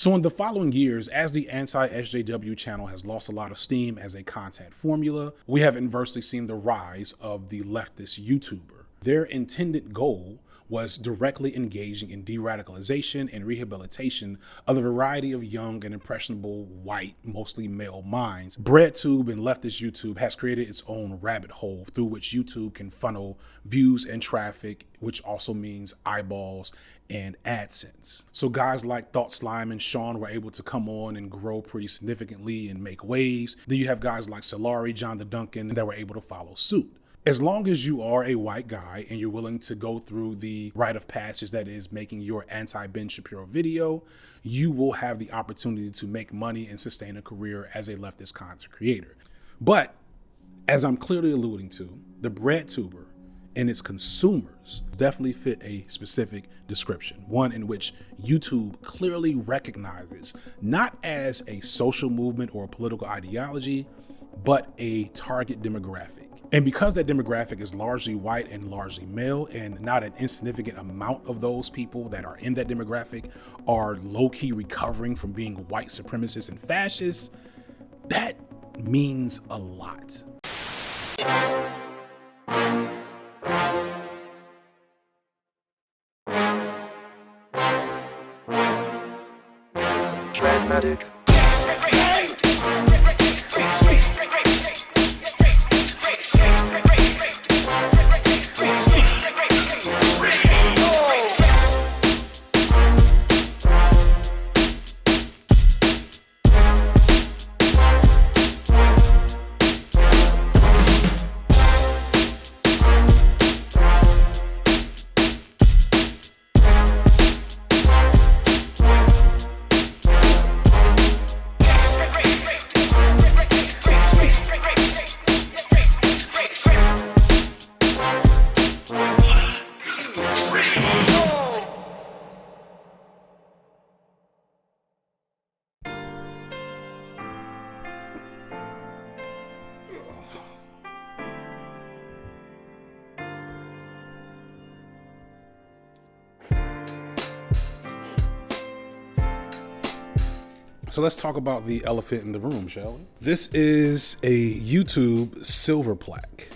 So in the following years, as the anti-SJW channel has lost a lot of steam as a content formula, we have inversely seen the rise of the leftist YouTuber. Their intended goal was directly engaging in de-radicalization and rehabilitation of the variety of young and impressionable white, mostly male minds. Breadtube and leftist YouTube has created its own rabbit hole through which YouTube can funnel views and traffic, which also means eyeballs and AdSense. So guys like Thought Slime and Sean were able to come on and grow pretty significantly and make waves. Then you have guys like Solari, John the Duncan that were able to follow suit. As long as you are a white guy and you're willing to go through the rite of passage that is making your anti-Ben Shapiro video, you will have the opportunity to make money and sustain a career as a leftist content creator. But as I'm clearly alluding to, the Breadtuber and its consumers definitely fit a specific description, one in which YouTube clearly recognizes not as a social movement or a political ideology, but a target demographic. And because that demographic is largely white and largely male, and not an insignificant amount of those people that are in that demographic are low-key recovering from being white supremacists and fascists, that means a lot. Dramatic. So let's talk about the elephant in the room, shall we? This is a YouTube silver plaque.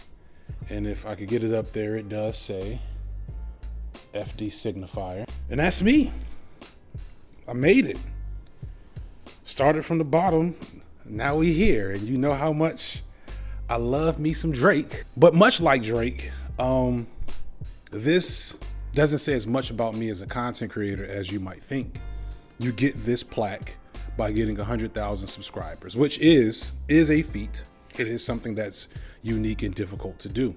And if I could get it up there, it does say FD signifier. And that's me. I made it. Started from the bottom. Now we here. And you know how much I love me some Drake. But much like Drake, this doesn't say as much about me as a content creator as you might think. You get this plaque by getting 100,000 subscribers, which is a feat. It is something that's unique and difficult to do.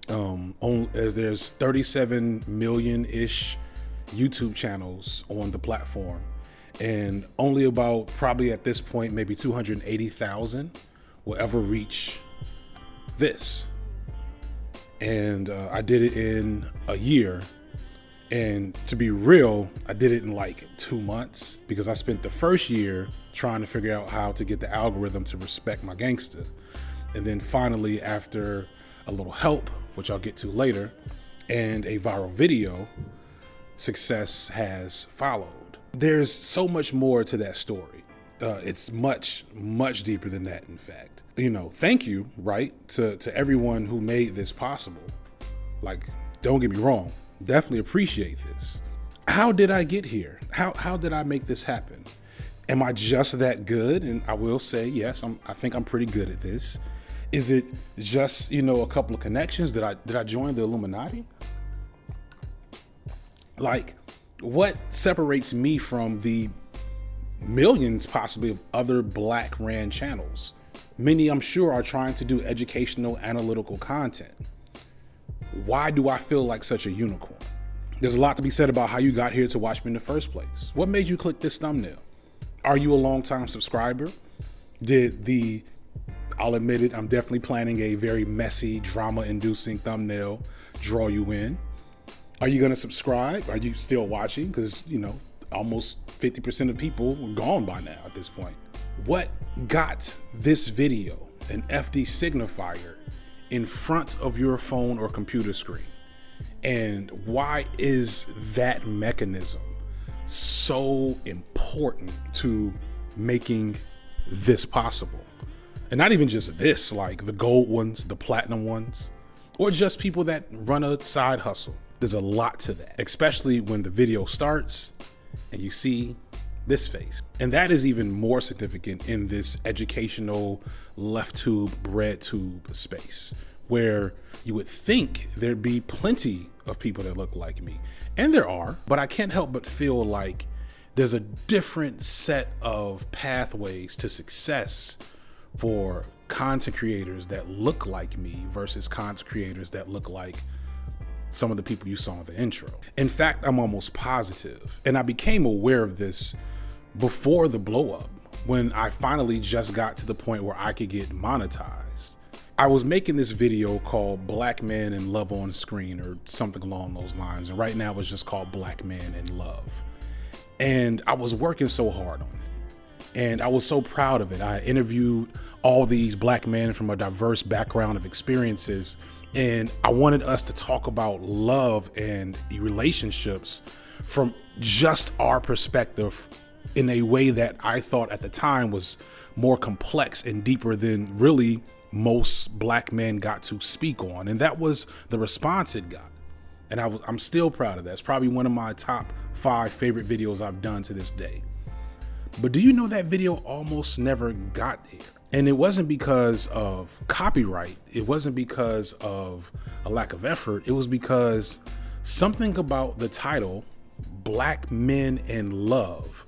As there's 37 million-ish YouTube channels on the platform, and only about, probably at this point, maybe 280,000 will ever reach this. And I did it in a year. And to be real, I did it in like 2 months because I spent the first year trying to figure out how to get the algorithm to respect my gangster. And then finally, after a little help, which I'll get to later, and a viral video, success has followed. There's so much more to that story. It's much, much deeper than that, in fact. You know, thank you, right, to everyone who made this possible. Like, don't get me wrong. Definitely appreciate this. How did I get here? How did I make this happen? Am I just that good? And I will say, yes, I think I'm pretty good at this. Is it just, you know, a couple of connections? Did I join the Illuminati? Like, what separates me from the millions possibly of other black ran channels? Many, I'm sure, are trying to do educational, analytical content. Why do I feel like such a unicorn? There's a lot to be said about how you got here to watch me in the first place. What made you click this thumbnail? Are you a longtime subscriber? I'll admit it, I'm definitely planning a very messy, drama-inducing thumbnail draw you in. Are you gonna subscribe? Are you still watching? Because, you know, almost 50% of people are gone by now at this point. What got this video, an FD signifier, in front of your phone or computer screen? And why is that mechanism so important to making this possible. And not even just this, like the gold ones, the platinum ones, or just people that run a side hustle. There's a lot to that, especially when the video starts and you see this face. And that is even more significant in this educational Lefttube, Breadtube space, where you would think there'd be plenty of people that look like me. And there are, but I can't help but feel like there's a different set of pathways to success for content creators that look like me versus content creators that look like some of the people you saw in the intro. In fact, I'm almost positive, and I became aware of this before the blow up, when I finally just got to the point where I could get monetized. I was making this video called Black Men in Love on Screen, or something along those lines, and right now it's just called Black Men in Love. And I was working so hard on it, and I was so proud of it. I interviewed all these Black men from a diverse background of experiences, and I wanted us to talk about love and relationships from just our perspective in a way that I thought at the time was more complex and deeper than really most Black men got to speak on. And that was the response it got. And I'm still proud of that. It's probably one of my top 5 favorite videos I've done to this day. But do you know that video almost never got there? And it wasn't because of copyright. It wasn't because of a lack of effort. It was because something about the title, Black Men in Love,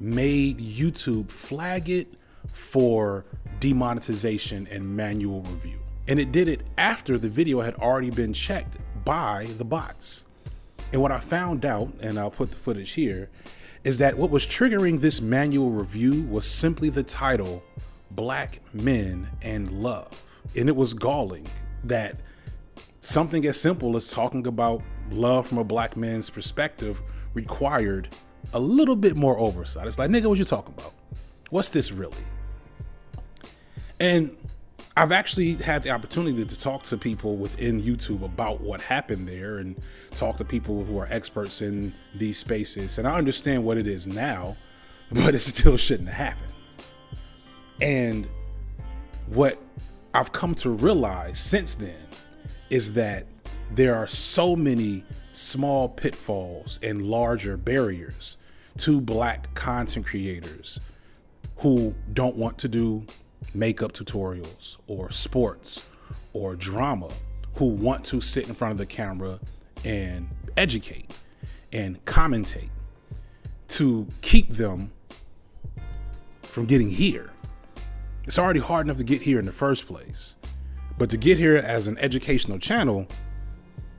made YouTube flag it for demonetization and manual review. And it did it after the video had already been checked by the bots. And what I found out, and I'll put the footage here, is that what was triggering this manual review was simply the title, Black Men and Love. And it was galling that something as simple as talking about love from a Black man's perspective required a little bit more oversight. It's like, nigga, what you talking about? What's this really? And I've actually had the opportunity to talk to people within YouTube about what happened there, and talk to people who are experts in these spaces. And I understand what it is now, but it still shouldn't have happened. And what I've come to realize since then is that there are so many small pitfalls and larger barriers to Black content creators who don't want to do makeup tutorials or sports or drama, who want to sit in front of the camera and educate and commentate, to keep them from getting here. It's already hard enough to get here in the first place, but to get here as an educational channel,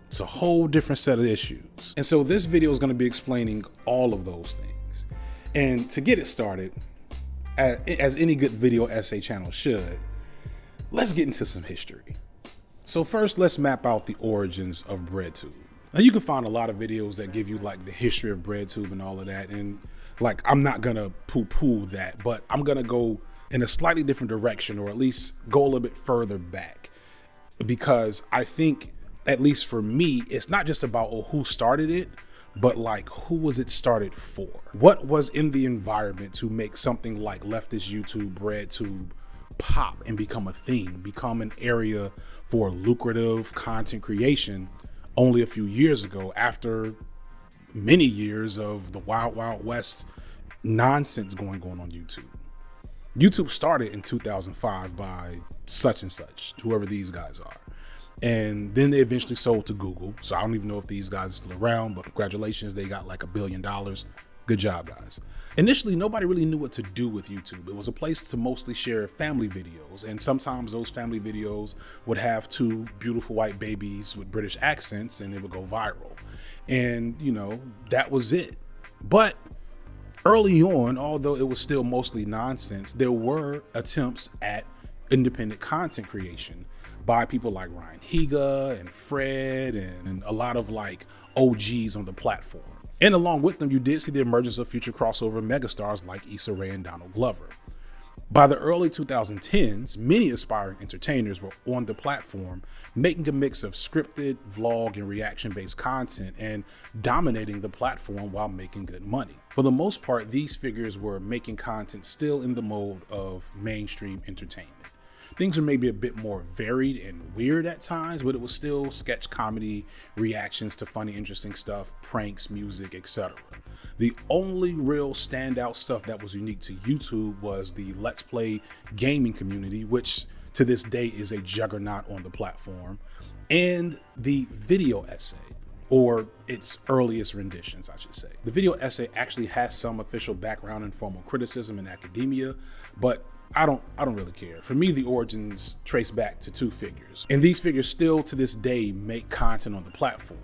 it's a whole different set of issues. And so this video is going to be explaining all of those things. And to get it started, as any good video essay channel should, let's get into some history. So first, let's map out the origins of Breadtube. Now, you can find a lot of videos that give you like the history of Breadtube and all of that. And like, I'm not gonna poo-poo that, but I'm gonna go in a slightly different direction, or at least go a little bit further back, because I think, at least for me, it's not just about who started it, but like, who was it started for? What was in the environment to make something like leftist YouTube, Breadtube pop and become a thing, become an area for lucrative content creation only a few years ago, after many years of the wild, wild west nonsense going on YouTube. YouTube started in 2005 by such and such, whoever these guys are. And then they eventually sold to Google. So I don't even know if these guys are still around, but congratulations, they got like $1 billion. Good job, guys. Initially, nobody really knew what to do with YouTube. It was a place to mostly share family videos. And sometimes those family videos would have 2 beautiful white babies with British accents, and it would go viral. And, you know, that was it. But early on, although it was still mostly nonsense, there were attempts at independent content creation by people like Ryan Higa and Fred and a lot of like OGs on the platform. And along with them, you did see the emergence of future crossover megastars like Issa Rae and Donald Glover. By the early 2010s, many aspiring entertainers were on the platform, making a mix of scripted, vlog, and reaction-based content and dominating the platform while making good money. For the most part, these figures were making content still in the mode of mainstream entertainment. Things were maybe a bit more varied and weird at times, but it was still sketch comedy, reactions to funny, interesting stuff, pranks, music, etc. The only real standout stuff that was unique to YouTube was the Let's Play gaming community, which to this day is a juggernaut on the platform, and the video essay, or its earliest renditions, I should say. The video essay actually has some official background in formal criticism in academia, but I don't really care. For me, the origins trace back to two figures, and these figures still to this day make content on the platform,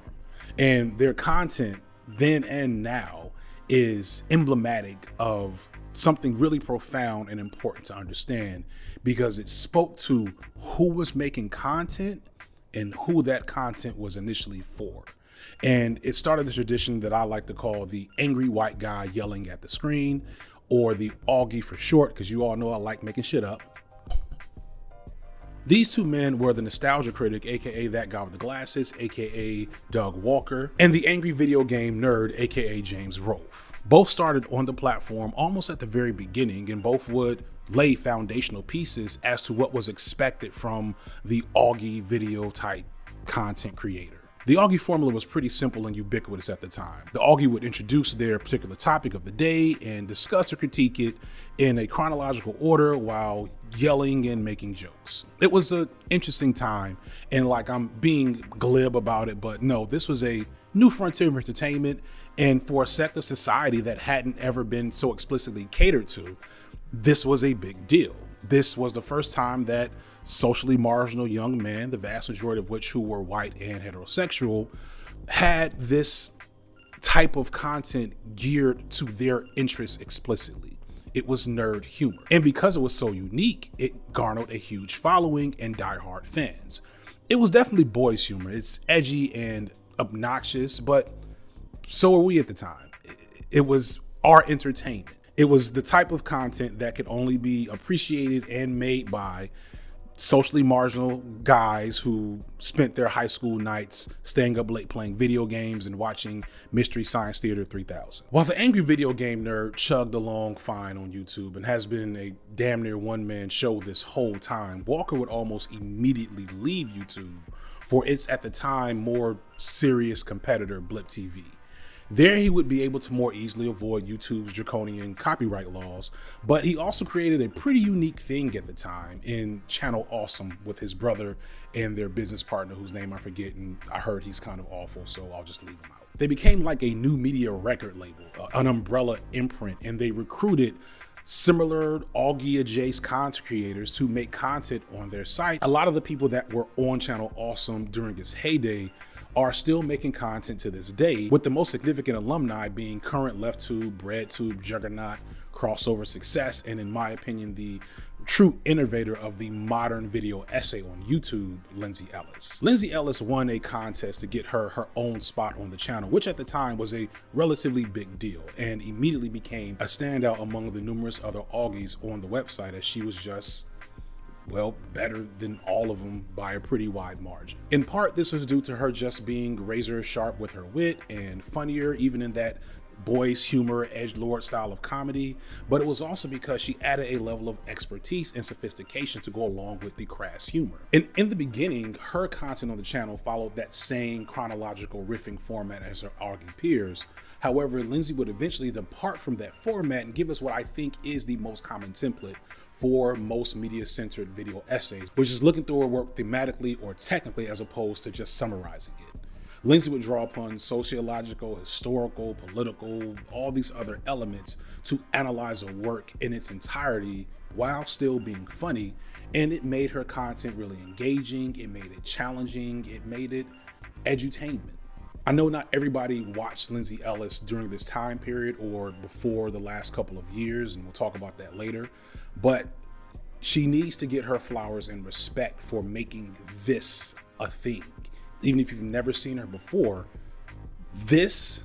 and their content then and now is emblematic of something really profound and important to understand, because it spoke to who was making content and who that content was initially for. And it started the tradition that I like to call the angry white guy yelling at the screen, or the Augie for short, because you all know I like making shit up. These two men were the nostalgia critic, aka that guy with the glasses, aka Doug Walker, and the angry video game nerd, aka James Rolfe. Both started on the platform almost at the very beginning, and both would lay foundational pieces as to what was expected from the Augie video type content creator. The Augie formula was pretty simple and ubiquitous at the time. The Augie would introduce their particular topic of the day and discuss or critique it in a chronological order while yelling and making jokes. It was an interesting time, and like, I'm being glib about it, but no, this was a new frontier of entertainment, and for a sect of society that hadn't ever been so explicitly catered to, this was a big deal. This was the first time that socially marginal young men, the vast majority of which who were white and heterosexual, had this type of content geared to their interests explicitly. It was nerd humor. And because it was so unique, it garnered a huge following and diehard fans. It was definitely boys' humor. It's edgy and obnoxious, but so were we at the time. It was our entertainment. It was the type of content that could only be appreciated and made by socially marginal guys who spent their high school nights staying up late playing video games and watching Mystery Science Theater 3000. While the angry video game nerd chugged along fine on YouTube and has been a damn near one-man show this whole time, Walker would almost immediately leave YouTube for its at the time more serious competitor, Blip TV. There he would be able to more easily avoid YouTube's draconian copyright laws, but he also created a pretty unique thing at the time in Channel Awesome with his brother and their business partner, whose name I forget, and I heard he's kind of awful, so I'll just leave him out. They became like a new media record label, an umbrella imprint, and they recruited similar Augie-adjacent content creators to make content on their site. A lot of the people that were on Channel Awesome during its heyday are still making content to this day, with the most significant alumni being current Lefttube, Breadtube, juggernaut, crossover success, and in my opinion, the true innovator of the modern video essay on YouTube, Lindsay Ellis. Lindsay Ellis won a contest to get her own spot on the channel, which at the time was a relatively big deal, and immediately became a standout among the numerous other Augies on the website, as she was just, well, better than all of them by a pretty wide margin. In part, this was due to her just being razor sharp with her wit and funnier, even in that boys humor, edgelord style of comedy, but it was also because she added a level of expertise and sophistication to go along with the crass humor. And in the beginning, her content on the channel followed that same chronological riffing format as her Augie peers. However, Lindsay would eventually depart from that format and give us what I think is the most common template for most media-centered video essays, which is looking through her work thematically or technically as opposed to just summarizing it. Lindsay would draw upon sociological, historical, political, all these other elements to analyze a work in its entirety while still being funny, and it made her content really engaging, it made it challenging, it made it edutainment. I know not everybody watched Lindsay Ellis during this time period or before the last couple of years, and we'll talk about that later, but she needs to get her flowers and respect for making this a thing. Even if you've never seen her before, this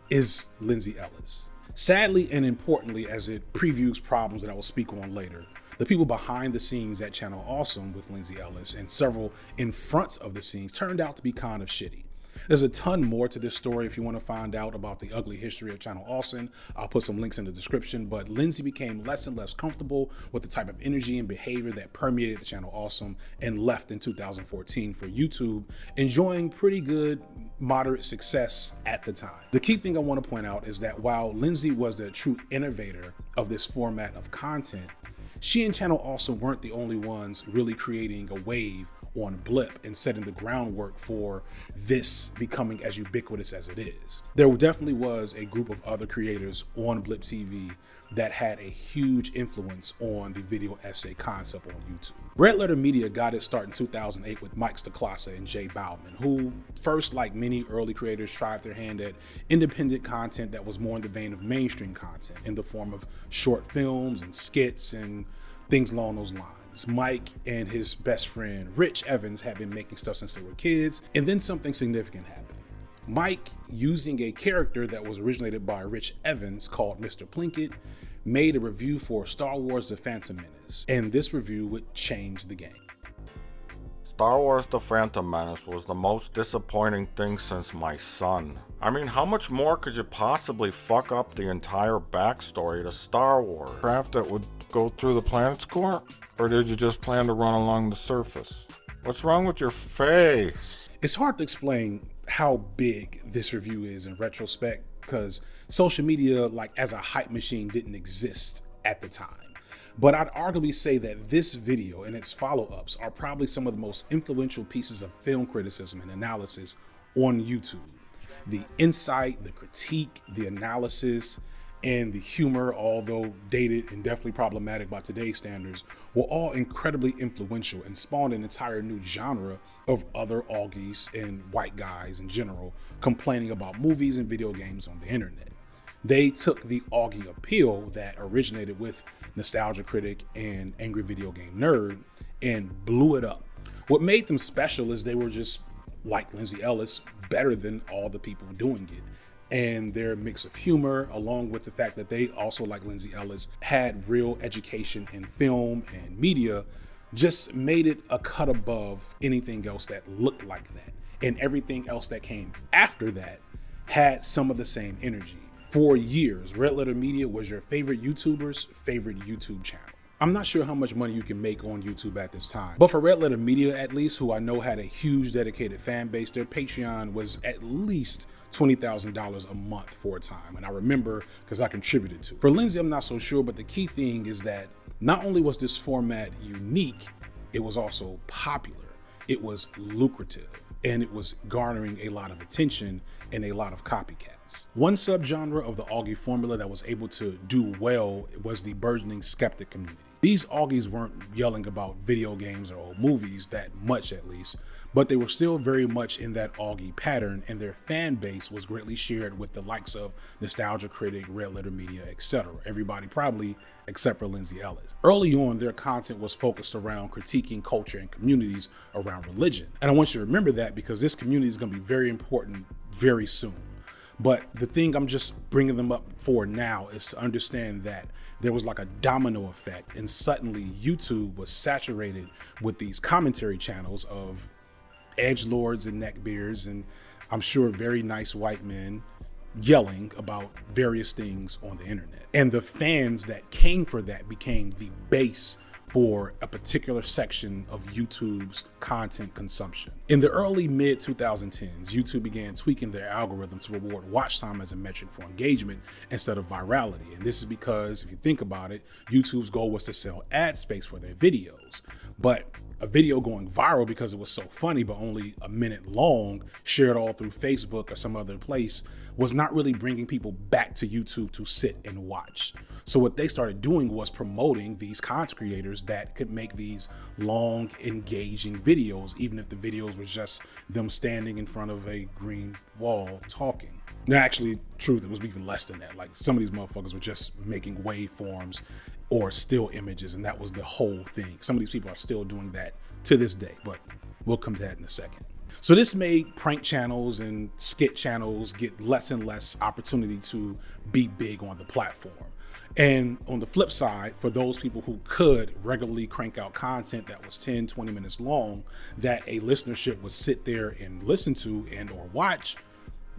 is Lindsay Ellis. Sadly and importantly, as it previews problems that I will speak on later, The people behind the scenes at Channel Awesome with Lindsay Ellis and several in front of the scenes turned out to be kind of shitty. There's a ton more to this story if you want to find out about the ugly history of Channel Awesome. I'll put some links in the description, but Lindsay became less and less comfortable with the type of energy and behavior that permeated the Channel Awesome and left in 2014 for YouTube, enjoying pretty good, moderate success at the time. The key thing I want to point out is that while Lindsay was the true innovator of this format of content, she and Channel Awesome weren't the only ones really creating a wave on Blip and setting the groundwork for this becoming as ubiquitous as it is. There definitely was a group of other creators on Blip TV that had a huge influence on the video essay concept on YouTube. Red Letter Media got its start in 2008 with Mike Stacklasa and Jay Bauman, who first, like many early creators, tried their hand at independent content that was more in the vein of mainstream content in the form of short films and skits and things along those lines. Mike and his best friend, Rich Evans, had been making stuff since they were kids, and then something significant happened. Mike, using a character that was originated by Rich Evans called Mr. Plinkett, made a review for Star Wars The Phantom Menace, and this review would change the game. Star Wars The Phantom Menace was the most disappointing thing since my son. I mean, how much more could you possibly fuck up the entire backstory to Star Wars? Craft that would go through the planet's core? Or did you just plan to run along the surface? What's wrong with your face? It's hard to explain how big this review is in retrospect, because social media, like as a hype machine, didn't exist at the time. But I'd arguably say that this video and its follow-ups are probably some of the most influential pieces of film criticism and analysis on YouTube. The insight, the critique, the analysis, and the humor, although dated and definitely problematic by today's standards, were all incredibly influential and spawned an entire new genre of other Augies and white guys in general complaining about movies and video games on the internet. They took the Augie appeal that originated with Nostalgia Critic and Angry Video Game Nerd and blew it up. What made them special is they were just, like Lindsay Ellis, better than all the people doing it. And their mix of humor, along with the fact that they also, like Lindsay Ellis, had real education in film and media, just made it a cut above anything else that looked like that. And everything else that came after that had some of the same energy. For years, Red Letter Media was your favorite YouTuber's favorite YouTube channel. I'm not sure how much money you can make on YouTube at this time, but for Red Letter Media at least, who I know had a huge dedicated fan base, their Patreon was at least $20,000 a month for a time. And I remember because I contributed to it. For Lindsay, I'm not so sure, but the key thing is that not only was this format unique, it was also popular, it was lucrative, and it was garnering a lot of attention and a lot of copycats. One subgenre of the Augie formula that was able to do well was the burgeoning skeptic community. These Augies weren't yelling about video games or old movies that much, at least, but they were still very much in that Augie pattern, and their fan base was greatly shared with the likes of Nostalgia Critic, Red Letter Media, etc. Everybody probably except for Lindsay Ellis. Early on, their content was focused around critiquing culture and communities around religion. And I want you to remember that because this community is going to be very important very soon. But the thing I'm just bringing them up for now is to understand that there was like a domino effect, and suddenly YouTube was saturated with these commentary channels of edgelords and neckbeards, and I'm sure very nice white men yelling about various things on the internet. And the fans that came for that became the base for a particular section of YouTube's content consumption. In the early mid 2010s, YouTube began tweaking their algorithm to reward watch time as a metric for engagement instead of virality. And this is because, if you think about it, YouTube's goal was to sell ad space for their videos. But a video going viral because it was so funny but only a minute long, shared all through Facebook or some other place, was not really bringing people back to YouTube to sit and watch. So what they started doing was promoting these content creators that could make these long, engaging videos, even if the videos were just them standing in front of a green wall talking. Now, actually, truth, it was even less than that. Like, some of these motherfuckers were just making waveforms or still images, and that was the whole thing. Some of these people are still doing that to this day, but we'll come to that in a second. So this made prank channels and skit channels get less and less opportunity to be big on the platform. And on the flip side, for those people who could regularly crank out content that was 10, 20 minutes long, that a listenership would sit there and listen to and or watch,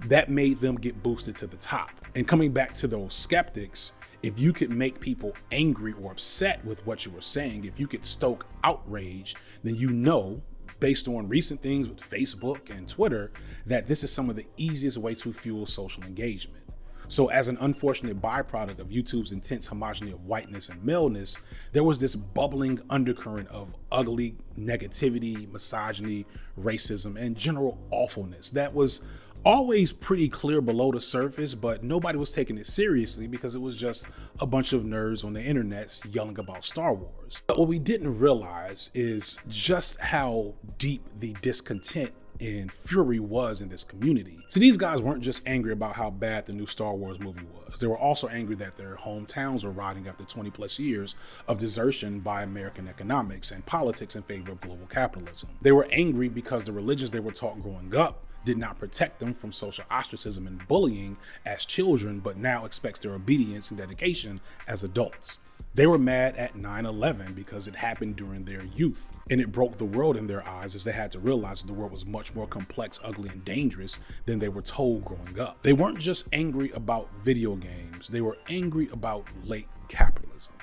that made them get boosted to the top. And coming back to those skeptics, if you could make people angry or upset with what you were saying, if you could stoke outrage, then you know, based on recent things with Facebook and Twitter, that this is some of the easiest way to fuel social engagement. So as an unfortunate byproduct of YouTube's intense homogeneity of whiteness and maleness, there was this bubbling undercurrent of ugly negativity, misogyny, racism, and general awfulness that was always pretty clear below the surface, but nobody was taking it seriously because it was just a bunch of nerds on the internet yelling about Star Wars. But what we didn't realize is just how deep the discontent and fury was in this community. So these guys weren't just angry about how bad the new Star Wars movie was. They were also angry that their hometowns were rotting after 20 plus years of desertion by American economics and politics in favor of global capitalism. They were angry because the religions they were taught growing up did not protect them from social ostracism and bullying as children, but now expects their obedience and dedication as adults. They were mad at 9/11 because it happened during their youth, and it broke the world in their eyes as they had to realize that the world was much more complex, ugly, and dangerous than they were told growing up. They weren't just angry about video games, they were angry about late capitalism.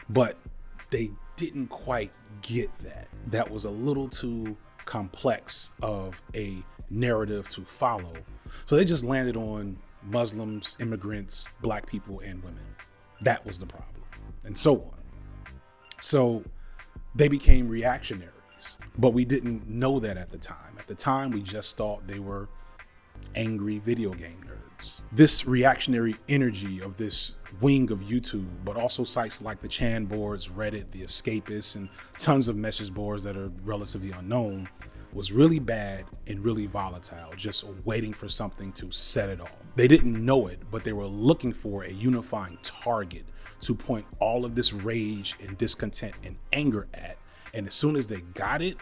But they didn't quite get that. That was a little too complex of a narrative to follow. So they just landed on Muslims, immigrants, black people, and women. That was the problem, and so on. So they became reactionaries, but we didn't know that at the time. At the time, we just thought they were angry video game nerds. This reactionary energy of this wing of YouTube, but also sites like the Chan boards, Reddit, the Escapists, and tons of message boards that are relatively unknown, was really bad and really volatile, just waiting for something to set it off. They didn't know it, but they were looking for a unifying target to point all of this rage and discontent and anger at. And as soon as they got it,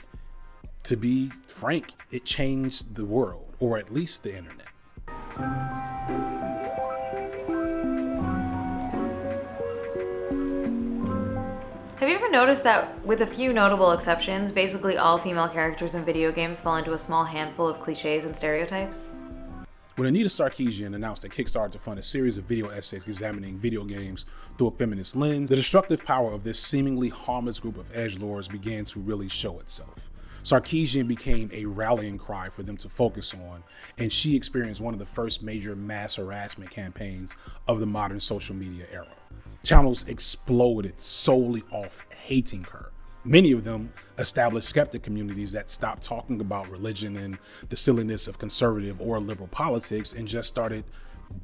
to be frank, it changed the world, or at least the internet. Have you ever noticed that, with a few notable exceptions, basically all female characters in video games fall into a small handful of cliches and stereotypes? When Anita Sarkeesian announced a Kickstarter to fund a series of video essays examining video games through a feminist lens, the destructive power of this seemingly harmless group of edgelords began to really show itself. Sarkeesian became a rallying cry for them to focus on, and she experienced one of the first major mass harassment campaigns of the modern social media era. Channels exploded solely off hating her. Many of them established skeptic communities that stopped talking about religion and the silliness of conservative or liberal politics and just started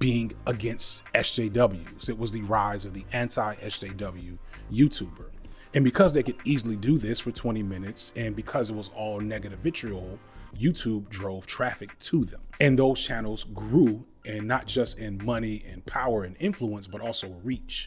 being against SJWs. It was the rise of the anti-SJW YouTuber. And because they could easily do this for 20 minutes, and because it was all negative vitriol, YouTube drove traffic to them. And those channels grew, and not just in money and power and influence, but also reach.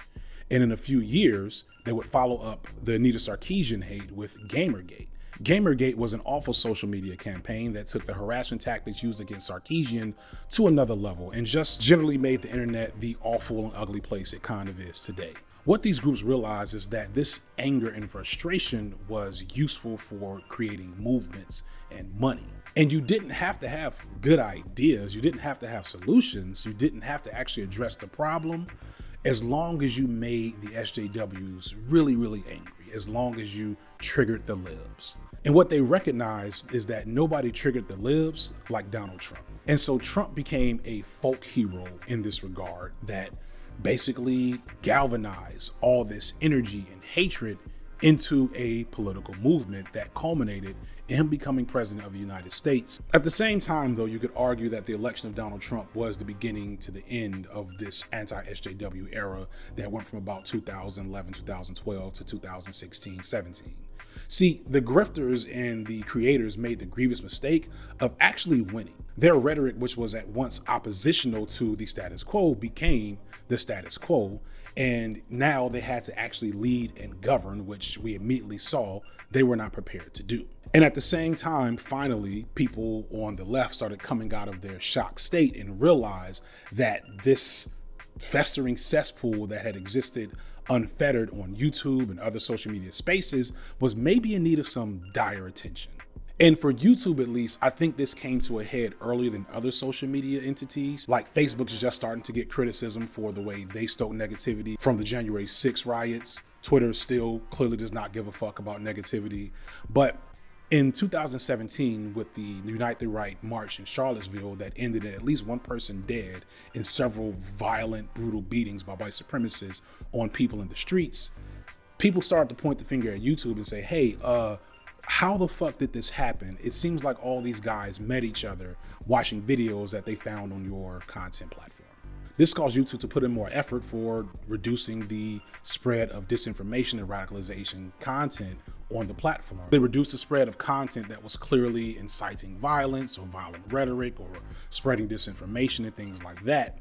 And in a few years, they would follow up the Anita Sarkeesian hate with Gamergate. Gamergate was an awful social media campaign that took the harassment tactics used against Sarkeesian to another level and just generally made the internet the awful and ugly place it kind of is today. What these groups realized is that this anger and frustration was useful for creating movements and money. And you didn't have to have good ideas. You didn't have to have solutions. You didn't have to actually address the problem, as long as you made the SJWs really, really angry, as long as you triggered the libs. And what they recognized is that nobody triggered the libs like Donald Trump. And so Trump became a folk hero in this regard that basically galvanized all this energy and hatred into a political movement that culminated in him becoming president of the United States. At the same time, though, you could argue that the election of Donald Trump was the beginning to the end of this anti-SJW era that went from about 2011, 2012 to 2016, 17. See, the grifters and the creators made the grievous mistake of actually winning. Their rhetoric, which was at once oppositional to the status quo, became the status quo. And now they had to actually lead and govern, which we immediately saw they were not prepared to do. And at the same time, finally, people on the left started coming out of their shocked state and realized that this festering cesspool that had existed unfettered on YouTube and other social media spaces was maybe in need of some dire attention. And for YouTube, at least, I think this came to a head earlier than other social media entities. Like Facebook's just starting to get criticism for the way they stoke negativity from the January 6 riots. Twitter still clearly does not give a fuck about negativity. But in 2017, with the Unite the Right march in Charlottesville that ended in at least one person dead and several violent, brutal beatings by white supremacists on people in the streets, people started to point the finger at YouTube and say, hey, how the fuck did this happen? It seems like all these guys met each other watching videos that they found on your content platform. This caused YouTube to put in more effort for reducing the spread of disinformation and radicalization content on the platform. They reduced the spread of content that was clearly inciting violence or violent rhetoric or spreading disinformation and things like that.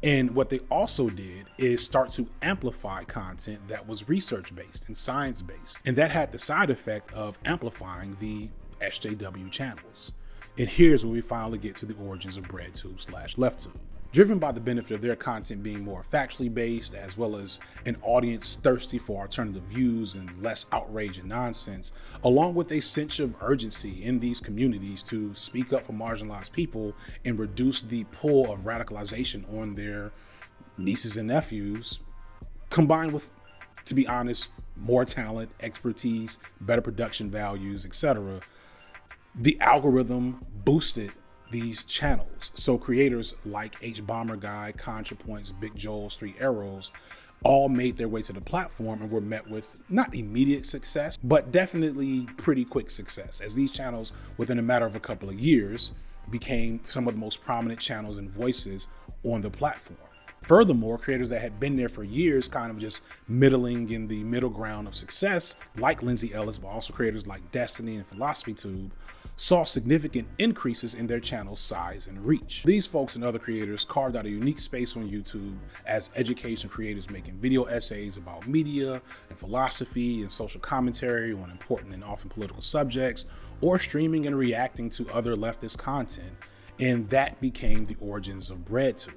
And what they also did is start to amplify content that was research-based and science-based. And that had the side effect of amplifying the SJW channels. And here's where we finally get to the origins of Breadtube/Lefttube. Driven by the benefit of their content being more factually based, as well as an audience thirsty for alternative views and less outrage and nonsense, along with a sense of urgency in these communities to speak up for marginalized people and reduce the pull of radicalization on their nieces and nephews, combined with, to be honest, more talent, expertise, better production values, etc., the algorithm boosted these channels. So creators like H Bomber Guy, ContraPoints, Big Joel's, Three Arrows all made their way to the platform and were met with not immediate success, but definitely pretty quick success, as these channels within a matter of a couple of years became some of the most prominent channels and voices on the platform. Furthermore, creators that had been there for years, kind of just middling in the middle ground of success, like Lindsay Ellis, but also creators like Destiny and Lefttube, saw significant increases in their channel size and reach. These folks and other creators carved out a unique space on YouTube as education creators making video essays about media and philosophy and social commentary on important and often political subjects, or streaming and reacting to other leftist content. And that became the origins of Breadtube.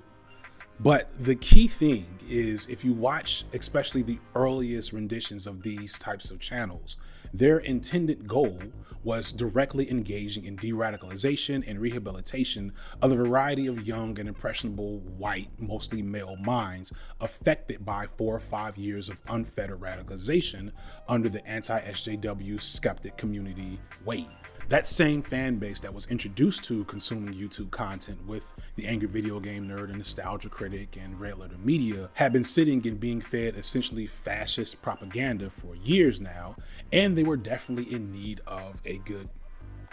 But the key thing is, if you watch especially the earliest renditions of these types of channels, their intended goal was directly engaging in de-radicalization and rehabilitation of the variety of young and impressionable white, mostly male minds affected by 4 or 5 years of unfettered radicalization under the anti-SJW skeptic community wave. That same fan base that was introduced to consuming YouTube content with the angry video game nerd and nostalgia critic and red letter media had been sitting and being fed essentially fascist propaganda for years now, and they were definitely in need of a good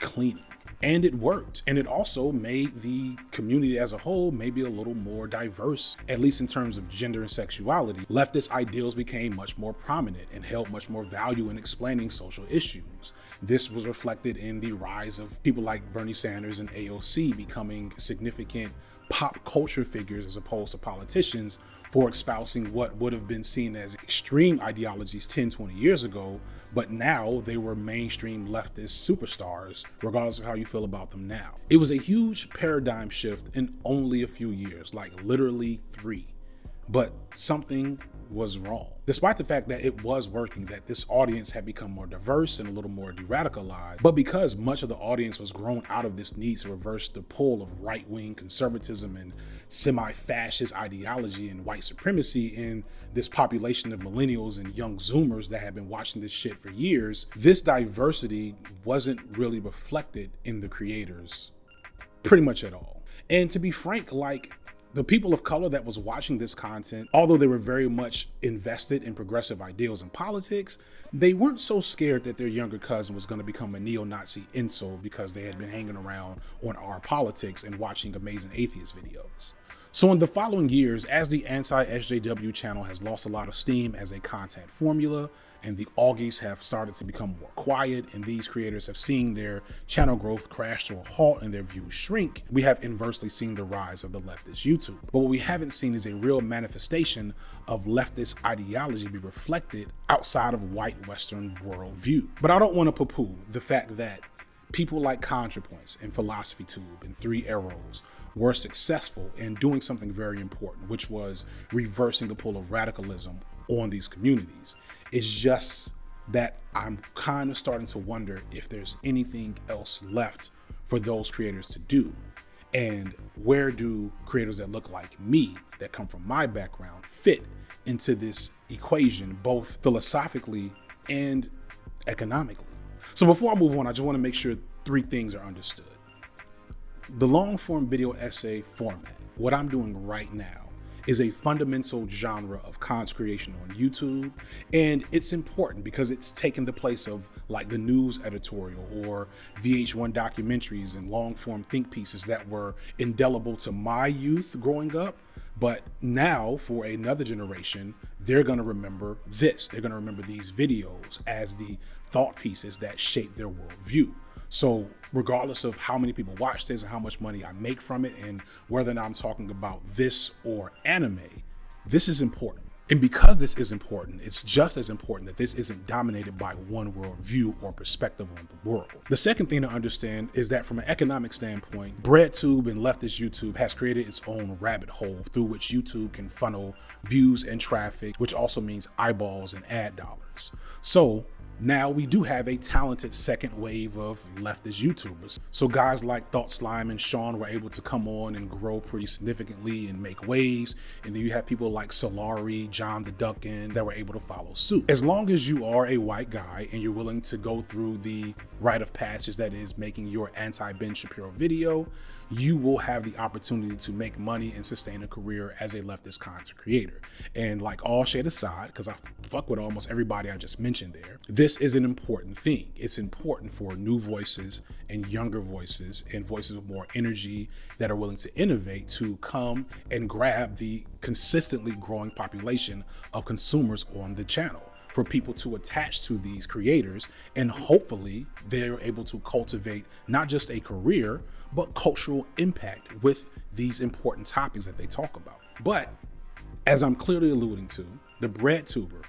cleaning. And it worked. And it also made the community as a whole maybe a little more diverse, at least in terms of gender and sexuality. Leftist ideals became much more prominent and held much more value in explaining social issues. This was reflected in the rise of people like Bernie Sanders and AOC becoming significant pop culture figures as opposed to politicians for espousing what would have been seen as extreme ideologies 10, 20 years ago, but now they were mainstream leftist superstars, regardless of how you feel about them now. It was a huge paradigm shift in only a few years, like literally 3, but something was wrong. Despite the fact that it was working, that this audience had become more diverse and a little more de-radicalized, but because much of the audience was grown out of this need to reverse the pull of right-wing conservatism and semi-fascist ideology and white supremacy in this population of millennials and young Zoomers that had been watching this shit for years, this diversity wasn't really reflected in the creators pretty much at all. And to be frank, like, the people of color that was watching this content, although they were very much invested in progressive ideals and politics, they weren't so scared that their younger cousin was going to become a neo-Nazi incel because they had been hanging around on our politics and watching Amazing Atheist videos. So in the following years, as the anti-SJW channel has lost a lot of steam as a content formula, and the Augies have started to become more quiet, and these creators have seen their channel growth crash to a halt and their views shrink, we have inversely seen the rise of the leftist YouTube. But what we haven't seen is a real manifestation of leftist ideology be reflected outside of white Western worldview. But I don't want to poo-poo the fact that people like ContraPoints and Lefttube and Three Arrows were successful in doing something very important, which was reversing the pull of radicalism on these communities. It's just that I'm kind of starting to wonder if there's anything else left for those creators to do. And where do creators that look like me, that come from my background, fit into this equation, both philosophically and economically? So before I move on, I just want to make sure 3 things are understood. The long form video essay format, what I'm doing right now, is a fundamental genre of content creation on YouTube. And it's important because it's taken the place of like the news editorial or VH1 documentaries and long form think pieces that were indelible to my youth growing up. But now for another generation, they're gonna remember this. They're gonna remember these videos as the thought pieces that shape their worldview. So regardless of how many people watch this and how much money I make from it and whether or not I'm talking about this or anime, this is important. And because this is important, it's just as important that this isn't dominated by one worldview or perspective on the world. The second thing to understand is that from an economic standpoint, Breadtube and leftist YouTube has created its own rabbit hole through which YouTube can funnel views and traffic, which also means eyeballs and ad dollars. So now we do have a talented second wave of leftist YouTubers. So guys like Thought Slime and Sean were able to come on and grow pretty significantly and make waves. And then you have people like Solari, John the Duckin that were able to follow suit. As long as you are a white guy and you're willing to go through the rite of passage that is making your anti-Ben Shapiro video, you will have the opportunity to make money and sustain a career as a leftist content creator. And like all shade aside, because I fuck with almost everybody I just mentioned there, this is an important thing. It's important for new voices and younger voices and voices with more energy that are willing to innovate to come and grab the consistently growing population of consumers on the channel, for people to attach to these creators, and hopefully they're able to cultivate not just a career, but cultural impact with these important topics that they talk about. But as I'm clearly alluding to, the Breadtuber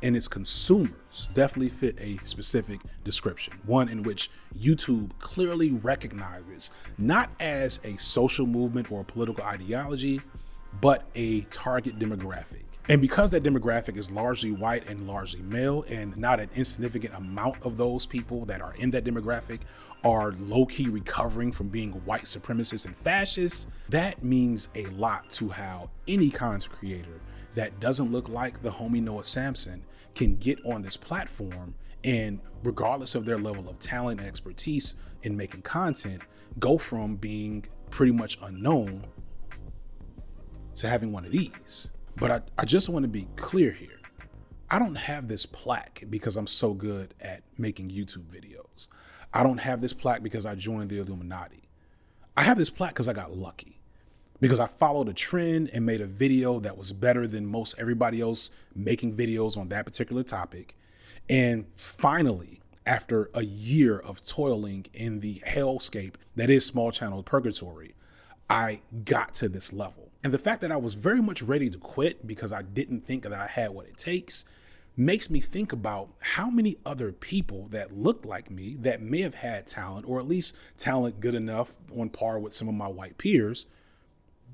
and its consumers definitely fit a specific description, one in which YouTube clearly recognizes not as a social movement or a political ideology, but a target demographic. And because that demographic is largely white and largely male, and not an insignificant amount of those people that are in that demographic are low-key recovering from being white supremacists and fascists, that means a lot to how any content creator that doesn't look like the homie Noah Samson can get on this platform and, regardless of their level of talent and expertise in making content, go from being pretty much unknown to having one of these. But I just want to be clear here. I don't have this plaque because I'm so good at making YouTube videos. I don't have this plaque because I joined the Illuminati. I have this plaque because I got lucky, because I followed a trend and made a video that was better than most everybody else making videos on that particular topic. And finally, after a year of toiling in the hellscape that is small channel purgatory, I got to this level. And the fact that I was very much ready to quit because I didn't think that I had what it takes makes me think about how many other people that looked like me that may have had talent, or at least talent good enough on par with some of my white peers,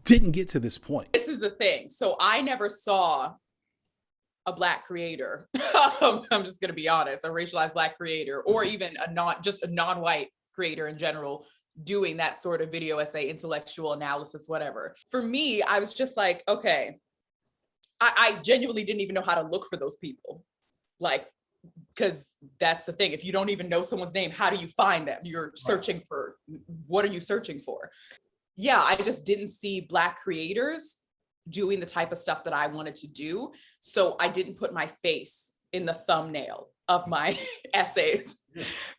didn't get to this point. This is the thing. So I never saw a Black creator. I'm just going to be honest, a racialized Black creator, or even a non-white creator in general, doing that sort of video essay, intellectual analysis, whatever. For me, I was just like, okay, I genuinely didn't even know how to look for those people. Like, because that's the thing. If you don't even know someone's name, how do you find them? You're searching for, what are you searching for? Yeah, I just didn't see Black creators doing the type of stuff that I wanted to do. So I didn't put my face in the thumbnail of my essays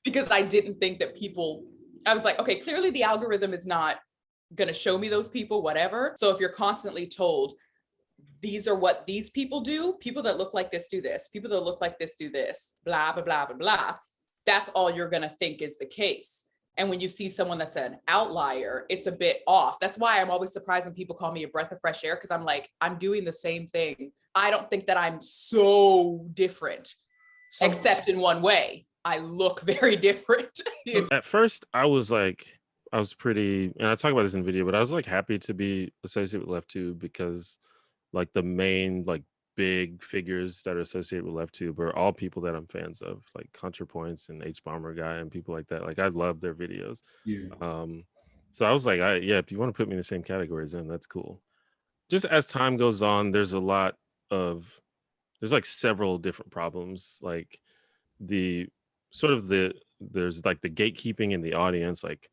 because I didn't think that people, I was like, okay, clearly the algorithm is not going to show me those people, whatever. So if you're constantly told, these are what these people do, people that look like this do this, people that look like this do this, blah, blah, blah, blah, blah, that's all you're going to think is the case. And when you see someone that's an outlier, it's a bit off. That's why I'm always surprised when people call me a breath of fresh air, because I'm like, I'm doing the same thing. I don't think that I'm so different, except in one way. I look very different. At first, I was like, I was pretty, and I talk about this in the video, but I was like happy to be associated with Lefttube because like the main like big figures that are associated with Lefttube are all people that I'm fans of, like ContraPoints and H Bomber Guy and people like that. Like I love their videos. Yeah. So I was like, yeah, if you want to put me in the same categories, then that's cool. Just as time goes on, there's like several different problems. Like the there's like the gatekeeping in the audience. Like,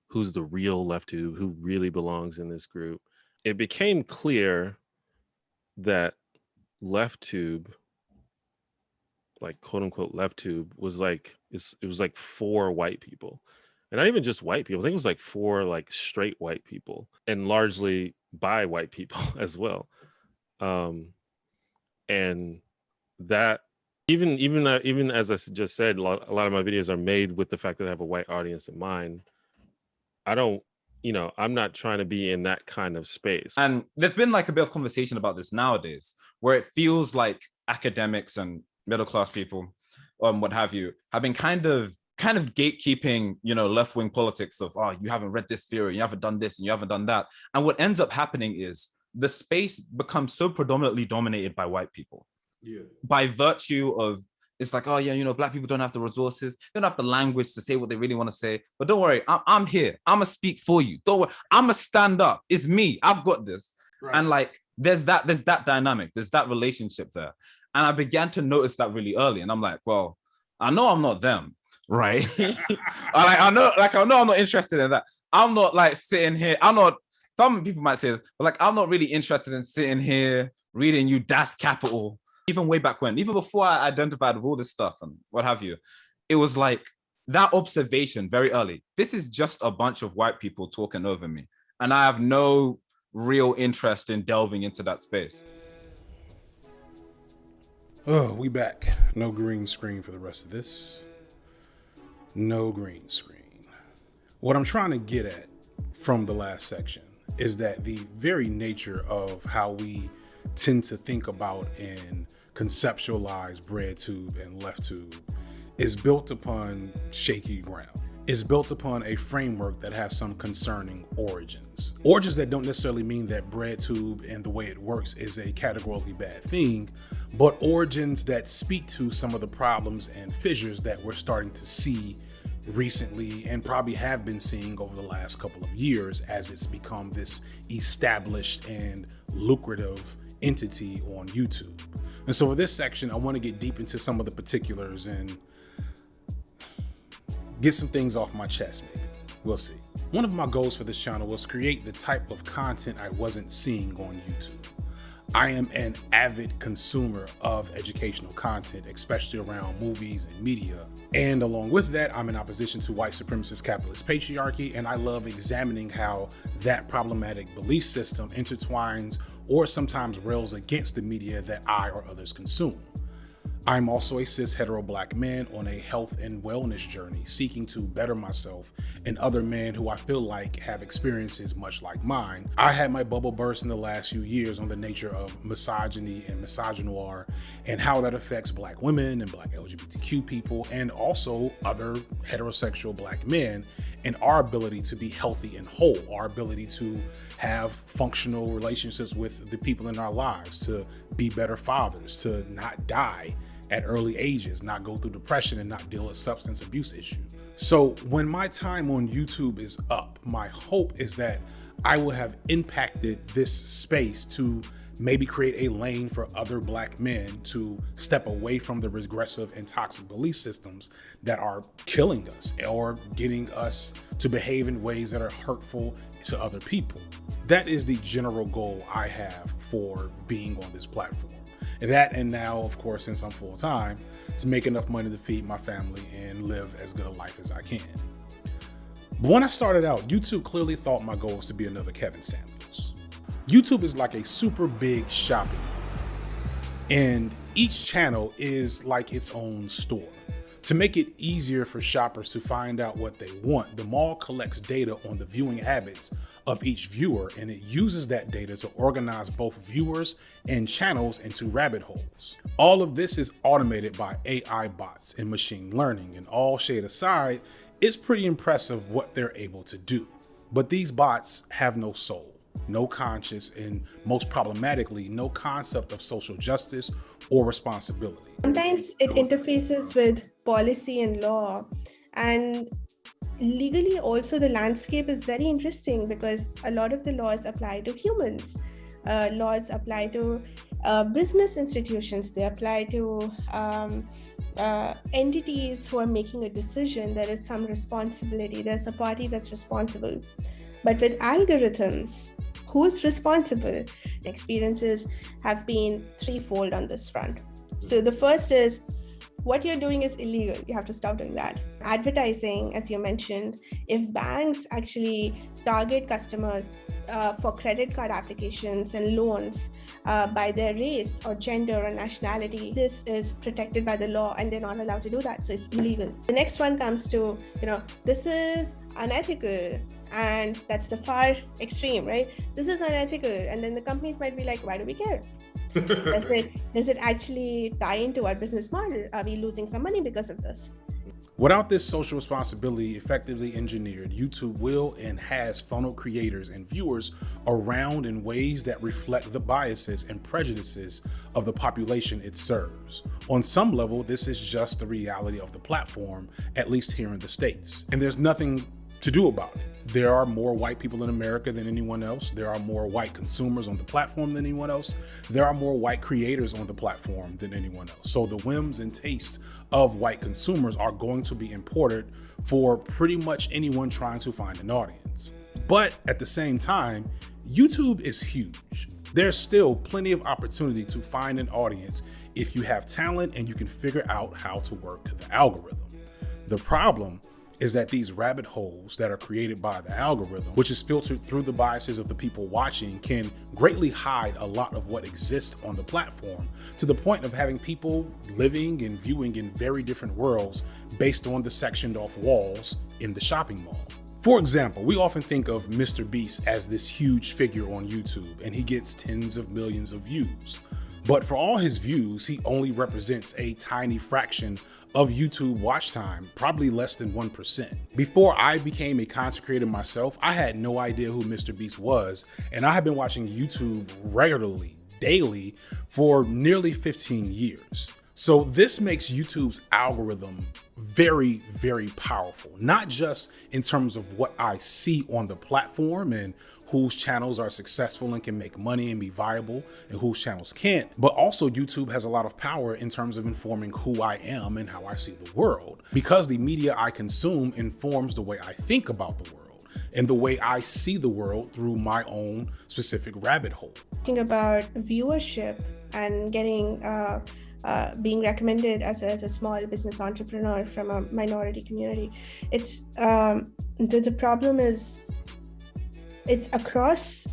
who's the real Lefttube? Who really belongs in this group? It became clear that Lefttube, like quote unquote Lefttube, was like it was like for white people, and not even just white people. I think it was like for like straight white people, and largely by white people as well. And that even as I just said, a lot of my videos are made with the fact that I have a white audience in mind. I don't, I'm not trying to be in that kind of space. And there's been like a bit of conversation about this nowadays, where it feels like academics and middle-class people, what have you, have been kind of gatekeeping, left-wing politics of, oh, you haven't read this theory, you haven't done this, and you haven't done that. And what ends up happening is the space becomes so predominantly dominated by white people. Yeah. By virtue of, it's like, oh yeah, black people don't have the resources, they don't have the language to say what they really want to say. But don't worry, I'm here. I'm gonna speak for you. Don't worry, I'm gonna stand up. It's me. I've got this. Right. And like, there's that dynamic. There's that relationship there. And I began to notice that really early. And I'm like, well, I know I'm not them, right? I know I'm not interested in that. I'm not like sitting here. Some people might say this, but like, I'm not really interested in sitting here reading you Das Capital. Even way back when, even before I identified with all this stuff and what have you, it was like that observation very early. This is just a bunch of white people talking over me. And I have no real interest in delving into that space. Oh, we back. No green screen for the rest of this. No green screen. What I'm trying to get at from the last section is that the very nature of how we tend to think about and conceptualize Breadtube and Lefttube is built upon shaky ground. It's built upon a framework that has some concerning origins. Origins that don't necessarily mean that Breadtube and the way it works is a categorically bad thing, but origins that speak to some of the problems and fissures that we're starting to see recently and probably have been seeing over the last couple of years as it's become this established and lucrative entity on YouTube. And so for this section, I want to get deep into some of the particulars and get some things off my chest, maybe. We'll see. One of my goals for this channel was create the type of content I wasn't seeing on YouTube. I am an avid consumer of educational content, especially around movies and media. And along with that, I'm in opposition to white supremacist capitalist patriarchy, and I love examining how that problematic belief system intertwines or sometimes rails against the media that I or others consume. I'm also a cis hetero black man on a health and wellness journey, seeking to better myself and other men who I feel like have experiences much like mine. I had my bubble burst in the last few years on the nature of misogyny and misogynoir and how that affects black women and black LGBTQ people and also other heterosexual black men and our ability to be healthy and whole, our ability to have functional relationships with the people in our lives, to be better fathers, to not die at early ages, not go through depression and not deal with substance abuse issues. So when my time on YouTube is up, my hope is that I will have impacted this space to maybe create a lane for other black men to step away from the regressive and toxic belief systems that are killing us or getting us to behave in ways that are hurtful to other people. That is the general goal I have for being on this platform. That, and now, of course, since I'm full-time, to make enough money to feed my family and live as good a life as I can. But when I started out, YouTube clearly thought my goal was to be another Kevin Samuels. YouTube is like a super big shopping mall, and each channel is like its own store. To make it easier for shoppers to find out what they want, the mall collects data on the viewing habits of each viewer, and it uses that data to organize both viewers and channels into rabbit holes. All of this is automated by AI bots and machine learning, and all shade aside, It's pretty impressive what they're able to do. But these bots have no soul, no conscience, and most problematically, no concept of social justice or responsibility. Sometimes it interfaces with policy and law, and legally also the landscape is very interesting because a lot of the laws apply to humans. Laws apply to business institutions, they apply to entities who are making a decision. There is some responsibility, there's a party that's responsible. But with algorithms, who's responsible? Experiences have been threefold on this front. So the first is, what you're doing is illegal. You have to stop doing that. Advertising, as you mentioned, if banks actually target customers for credit card applications and loans by their race or gender or nationality, this is protected by the law and they're not allowed to do that. So it's illegal. The next one comes to, this is unethical, and that's the far extreme, right? This is unethical. And then the companies might be like, why do we care? Does it actually tie into our business model? Are we losing some money because of this? Without this social responsibility effectively engineered, YouTube will and has funneled creators and viewers around in ways that reflect the biases and prejudices of the population it serves. On some level, this is just the reality of the platform, at least here in the States. And there's nothing to do about it. There are more white people in America than anyone else. There are more white consumers on the platform than anyone else. There are more white creators on the platform than anyone else. So the whims and tastes of white consumers are going to be imported for pretty much anyone trying to find an audience. But at the same time, YouTube is huge. There's still plenty of opportunity to find an audience if you have talent and you can figure out how to work the algorithm. The problem is that these rabbit holes that are created by the algorithm, which is filtered through the biases of the people watching, can greatly hide a lot of what exists on the platform, to the point of having people living and viewing in very different worlds based on the sectioned off walls in the shopping mall. For example, we often think of Mr. Beast as this huge figure on YouTube, and he gets tens of millions of views. But for all his views, he only represents a tiny fraction of YouTube watch time, probably less than 1%. Before I became a content creator myself, I had no idea who Mr. Beast was, and I have been watching YouTube regularly, daily, for nearly 15 years. So this makes YouTube's algorithm very, very powerful, not just in terms of what I see on the platform and whose channels are successful and can make money and be viable and whose channels can't, but also YouTube has a lot of power in terms of informing who I am and how I see the world, because the media I consume informs the way I think about the world and the way I see the world through my own specific rabbit hole. Talking about viewership and getting being recommended as a small business entrepreneur from a minority community, it's the problem is it's across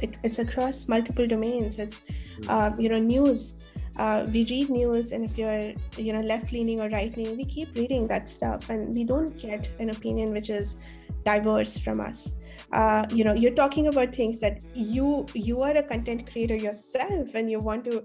multiple domains. It's news. We read news, and if you're left-leaning or right-leaning, we keep reading that stuff, and we don't get an opinion which is diverse from us. You're talking about things that you are a content creator yourself, and you want to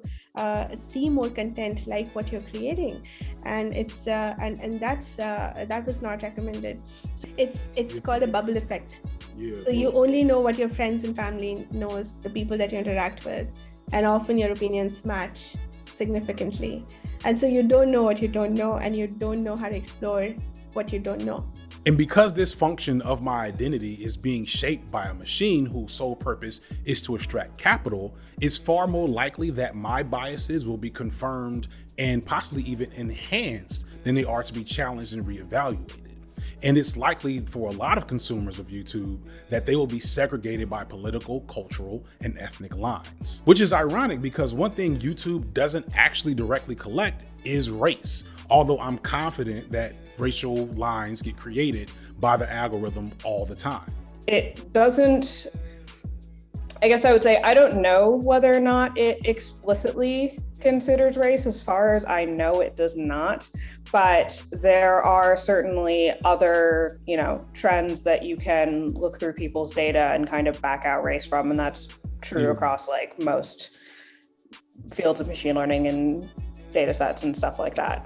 see more content like what you're creating, and it's and that was not recommended. So it's called a bubble effect. Yeah. So you only know what your friends and family knows, the people that you interact with, and often your opinions match significantly. And so you don't know what you don't know, and you don't know how to explore what you don't know. And because this function of my identity is being shaped by a machine whose sole purpose is to extract capital, it's far more likely that my biases will be confirmed and possibly even enhanced than they are to be challenged and reevaluated. And it's likely for a lot of consumers of YouTube that they will be segregated by political, cultural, and ethnic lines. Which is ironic because one thing YouTube doesn't actually directly collect is race, although I'm confident that racial lines get created by the algorithm all the time. It doesn't, I guess I would say, I don't know whether or not it explicitly considers race. As far as I know, it does not. But there are certainly other, trends that you can look through people's data and kind of back out race from. And that's true across like most fields of machine learning and data sets and stuff like that.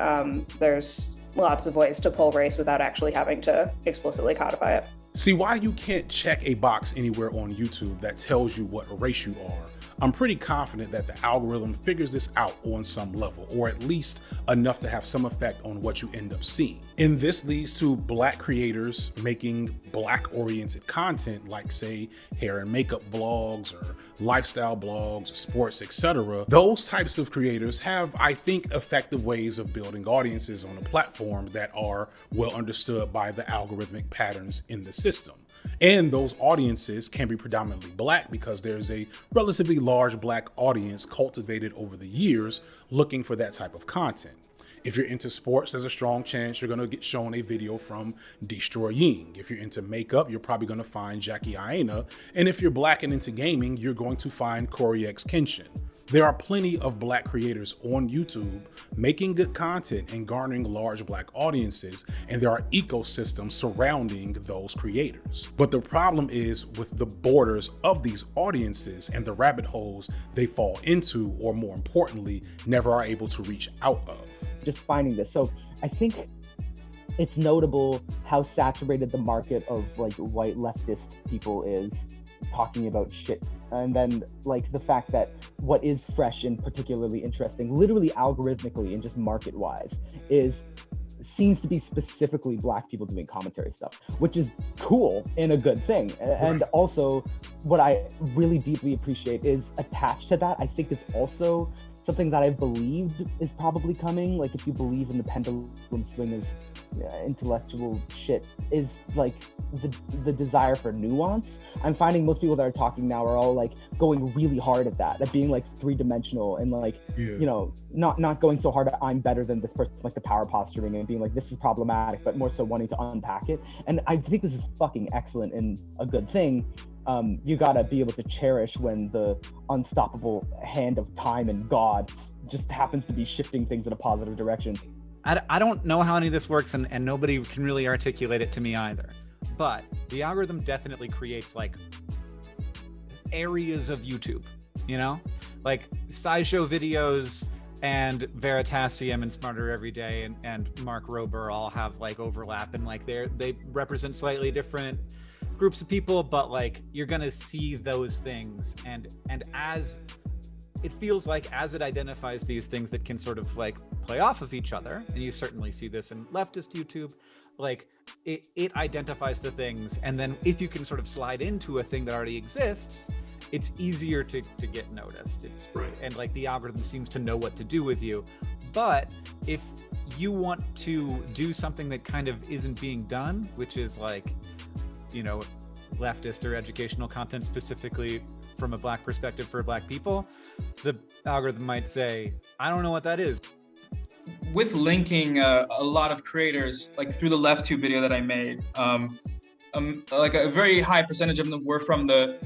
There's lots of ways to pull race without actually having to explicitly codify it. See, why you can't check a box anywhere on YouTube that tells you what race you are, I'm pretty confident that the algorithm figures this out on some level, or at least enough to have some effect on what you end up seeing. And this leads to Black creators making Black-oriented content like, say, hair and makeup blogs or lifestyle blogs, sports, etc. Those types of creators have, I think, effective ways of building audiences on a platform that are well understood by the algorithmic patterns in the system. And those audiences can be predominantly Black because there's a relatively large Black audience cultivated over the years looking for that type of content. If you're into sports, there's a strong chance you're going to get shown a video from Destroy Ying. If you're into makeup, you're probably going to find Jackie Aina. And if you're Black and into gaming, you're going to find Corey X Kenshin. There are plenty of Black creators on YouTube making good content and garnering large Black audiences, and there are ecosystems surrounding those creators. But the problem is with the borders of these audiences and the rabbit holes they fall into, or more importantly, never are able to reach out of. Just finding this. So I think it's notable how saturated the market of like white leftist people is talking about shit. And then like the fact that what is fresh and particularly interesting, literally algorithmically and just market wise, seems to be specifically Black people doing commentary stuff, which is cool and a good thing. And also what I really deeply appreciate is attached to that, I think is also something that I believed is probably coming. Like if you believe in the pendulum swing of intellectual shit, is like the desire for nuance. I'm finding most people that are talking now are all like going really hard at that, at being like three-dimensional and like, you know, not going so hard at I'm better than this person, like the power posturing and being like, this is problematic, but more so wanting to unpack it. And I think this is fucking excellent and a good thing. You gotta be able to cherish when the unstoppable hand of time and God just happens to be shifting things in a positive direction. I don't know how any of this works, and nobody can really articulate it to me either. But the algorithm definitely creates like areas of YouTube, you know, like SciShow videos and Veritasium and Smarter Every Day and Mark Rober all have like overlap, and like they represent slightly different groups of people, but like you're gonna see those things, and as it feels like as it identifies these things that can sort of like play off of each other, and you certainly see this in leftist YouTube, like it identifies the things, and then if you can sort of slide into a thing that already exists, it's easier to get noticed. It's right. And like the algorithm seems to know what to do with you. But if you want to do something that kind of isn't being done, which is like, you know, leftist or educational content specifically from a Black perspective for Black people, the algorithm might say, I don't know what that is. With linking a lot of creators, like through the Lefttube video that I made, like a very high percentage of them were from the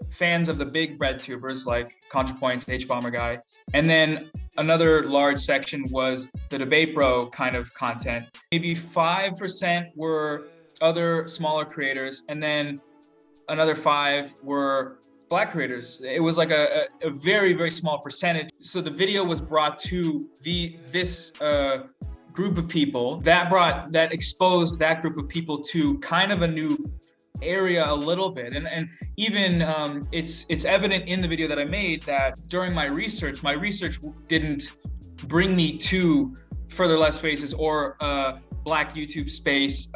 fans of the big Breadtubers like ContraPoints, H-Bomber Guy. And then another large section was the Debate Bro kind of content. Maybe 5% were other smaller creators, and then another 5 were Black creators. It was like a very, very small percentage. So the video was brought to this group of people that exposed that group of people to kind of a new area a little bit. And even it's evident in the video that I made that during my research didn't bring me to Further Left Spaces or Black YouTube space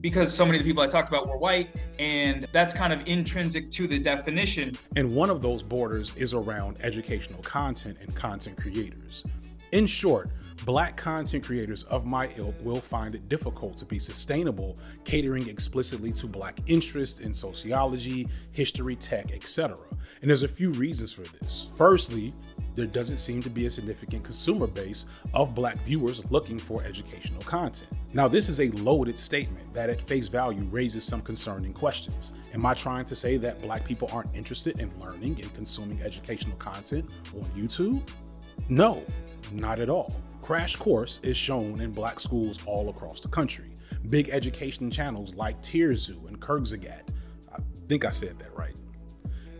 because so many of the people I talked about were white, and that's kind of intrinsic to the definition. And one of those borders is around educational content and content creators. In short, Black content creators of my ilk will find it difficult to be sustainable catering explicitly to Black interests in sociology, history, tech, etc. And there's a few reasons for this. Firstly, there doesn't seem to be a significant consumer base of Black viewers looking for educational content. Now, this is a loaded statement that at face value raises some concerning questions. Am I trying to say that Black people aren't interested in learning and consuming educational content on YouTube? No, not at all. Crash Course is shown in Black schools all across the country. Big education channels like Tierzoo and Kurzgesagt, I think I said that right,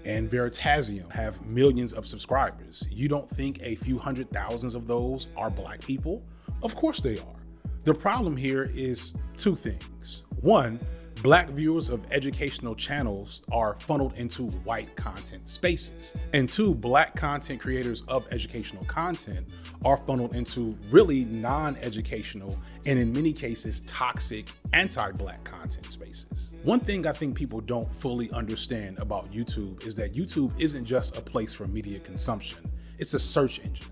and Veritasium have millions of subscribers. You don't think a few hundred thousands of those are Black people? Of course they are. The problem here is two things. One, Black viewers of educational channels are funneled into white content spaces. And two, Black content creators of educational content are funneled into really non-educational and in many cases toxic anti-Black content spaces. One thing I think people don't fully understand about YouTube is that YouTube isn't just a place for media consumption, it's a search engine.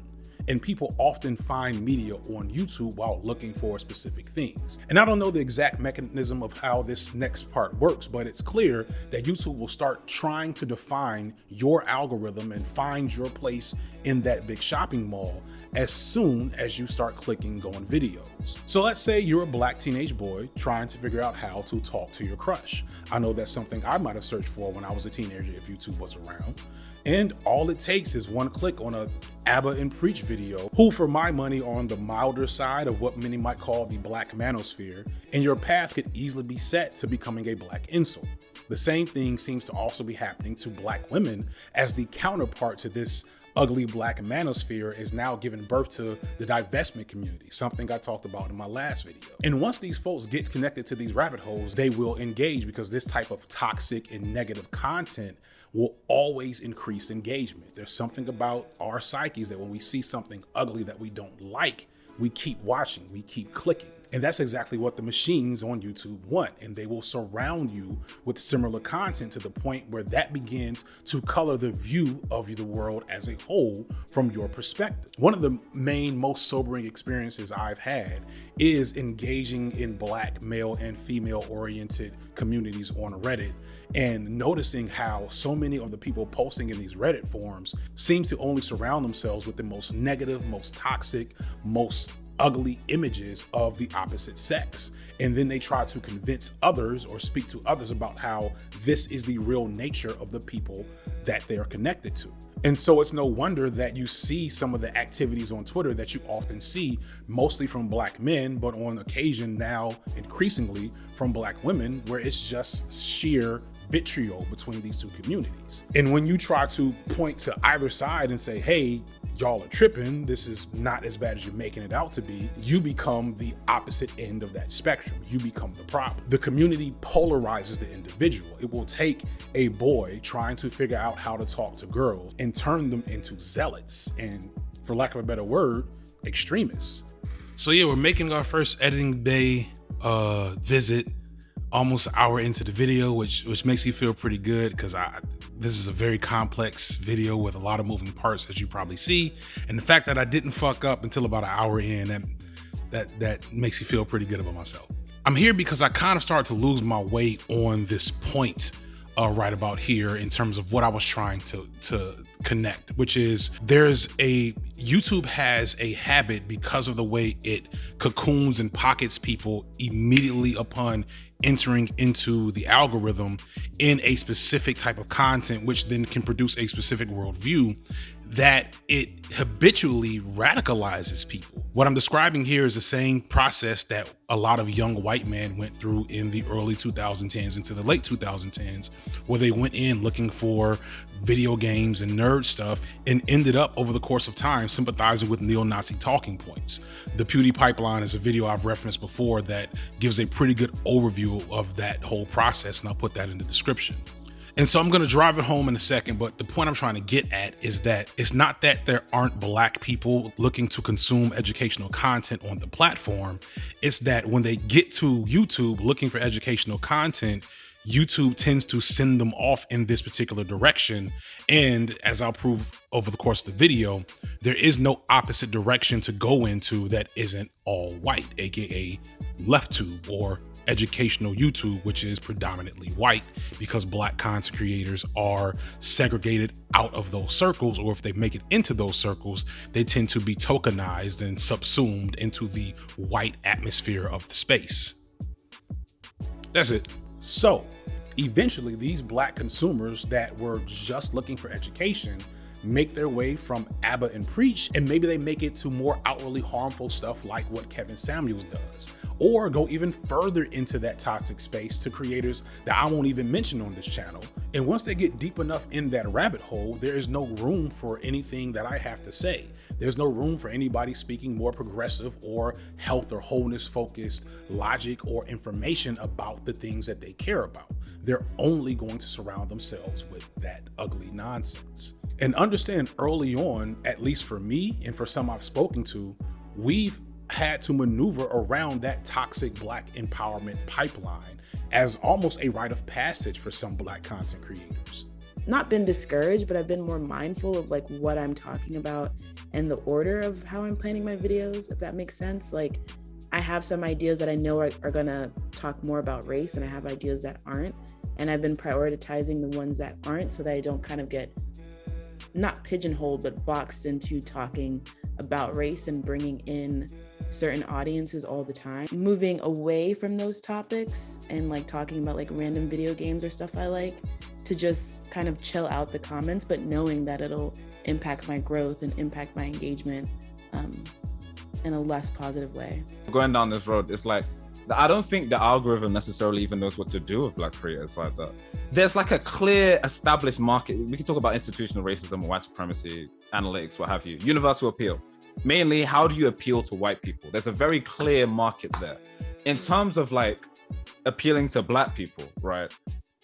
And people often find media on YouTube while looking for specific things. And I don't know the exact mechanism of how this next part works, but it's clear that YouTube will start trying to define your algorithm and find your place in that big shopping mall as soon as you start clicking go on videos. So let's say you're a Black teenage boy trying to figure out how to talk to your crush. I know that's something I might have searched for when I was a teenager if YouTube was around. And all it takes is one click on a ABBA and Preach video, who for my money are on the milder side of what many might call the Black manosphere, and your path could easily be set to becoming a Black incel. The same thing seems to also be happening to Black women, as the counterpart to this ugly Black manosphere is now giving birth to the divestment community, something I talked about in my last video. And once these folks get connected to these rabbit holes, they will engage, because this type of toxic and negative content will always increase engagement. There's something about our psyches that when we see something ugly that we don't like, we keep watching, we keep clicking. And that's exactly what the machines on YouTube want. And they will surround you with similar content to the point where that begins to color the view of the world as a whole from your perspective. One of the main, most sobering experiences I've had is engaging in Black male and female oriented communities on Reddit and noticing how so many of the people posting in these Reddit forums seem to only surround themselves with the most negative, most toxic, most ugly images of the opposite sex. And then they try to convince others or speak to others about how this is the real nature of the people that they are connected to. And so it's no wonder that you see some of the activities on Twitter that you often see, mostly from Black men, but on occasion now increasingly from Black women, where it's just sheer vitriol between these two communities. And when you try to point to either side and say, hey, y'all are tripping, this is not as bad as you're making it out to be, you become the opposite end of that spectrum. You become the problem. The community polarizes the individual. It will take a boy trying to figure out how to talk to girls and turn them into zealots and, for lack of a better word, extremists. So yeah, we're making our first editing bay visit almost an hour into the video, which makes me feel pretty good, because this is a very complex video with a lot of moving parts, as you probably see. And the fact that I didn't fuck up until about an hour in, that makes me feel pretty good about myself. I'm here because I kind of started to lose my way on this point right about here in terms of what I was trying to connect, which is YouTube has a habit, because of the way it cocoons and pockets people immediately upon entering into the algorithm in a specific type of content, which then can produce a specific worldview, that it habitually radicalizes people. What I'm describing here is the same process that a lot of young white men went through in the early 2010s into the late 2010s, where they went in looking for video games and nerd stuff and ended up over the course of time sympathizing with neo-Nazi talking points. The Pewdie Pipeline is a video I've referenced before that gives a pretty good overview of that whole process, and I'll put that in the description. And so I'm going to drive it home in a second, but the point I'm trying to get at is that it's not that there aren't Black people looking to consume educational content on the platform. It's that when they get to YouTube looking for educational content, YouTube tends to send them off in this particular direction. And as I'll prove over the course of the video, there is no opposite direction to go into that isn't all white, aka Lefttube, or educational YouTube, which is predominantly white, because Black content creators are segregated out of those circles, or if they make it into those circles, they tend to be tokenized and subsumed into the white atmosphere of the space. That's it. So eventually these Black consumers that were just looking for education make their way from ABBA and Preach, and maybe they make it to more outwardly harmful stuff like what Kevin Samuels does, or go even further into that toxic space to creators that I won't even mention on this channel, And once they get deep enough in that rabbit hole, there is no room for anything that I have to say. There's no room for anybody speaking more progressive or health or wholeness focused logic or information about the things that they care about. They're only going to surround themselves with that ugly nonsense. And understand early on, at least for me and for some I've spoken to, we've had to maneuver around that toxic Black empowerment pipeline as almost a rite of passage for some Black content creators. Not been discouraged, but I've been more mindful of like what I'm talking about and the order of how I'm planning my videos, if that makes sense. Like I have some ideas that I know are gonna talk more about race, and I have ideas that aren't. And I've been prioritizing the ones that aren't so that I don't kind of get not pigeonholed, but boxed into talking about race and bringing in certain audiences all the time. Moving away from those topics and like talking about like random video games or stuff I like, to just kind of chill out the comments, but knowing that it'll impact my growth and impact my engagement in a less positive way. Going down this road, it's like, I don't think the algorithm necessarily even knows what to do with Black creators like that. There's like a clear established market. We can talk about institutional racism, white supremacy, analytics, what have you. Universal appeal. Mainly, how do you appeal to white people? There's a very clear market there. In terms of like appealing to Black people, right?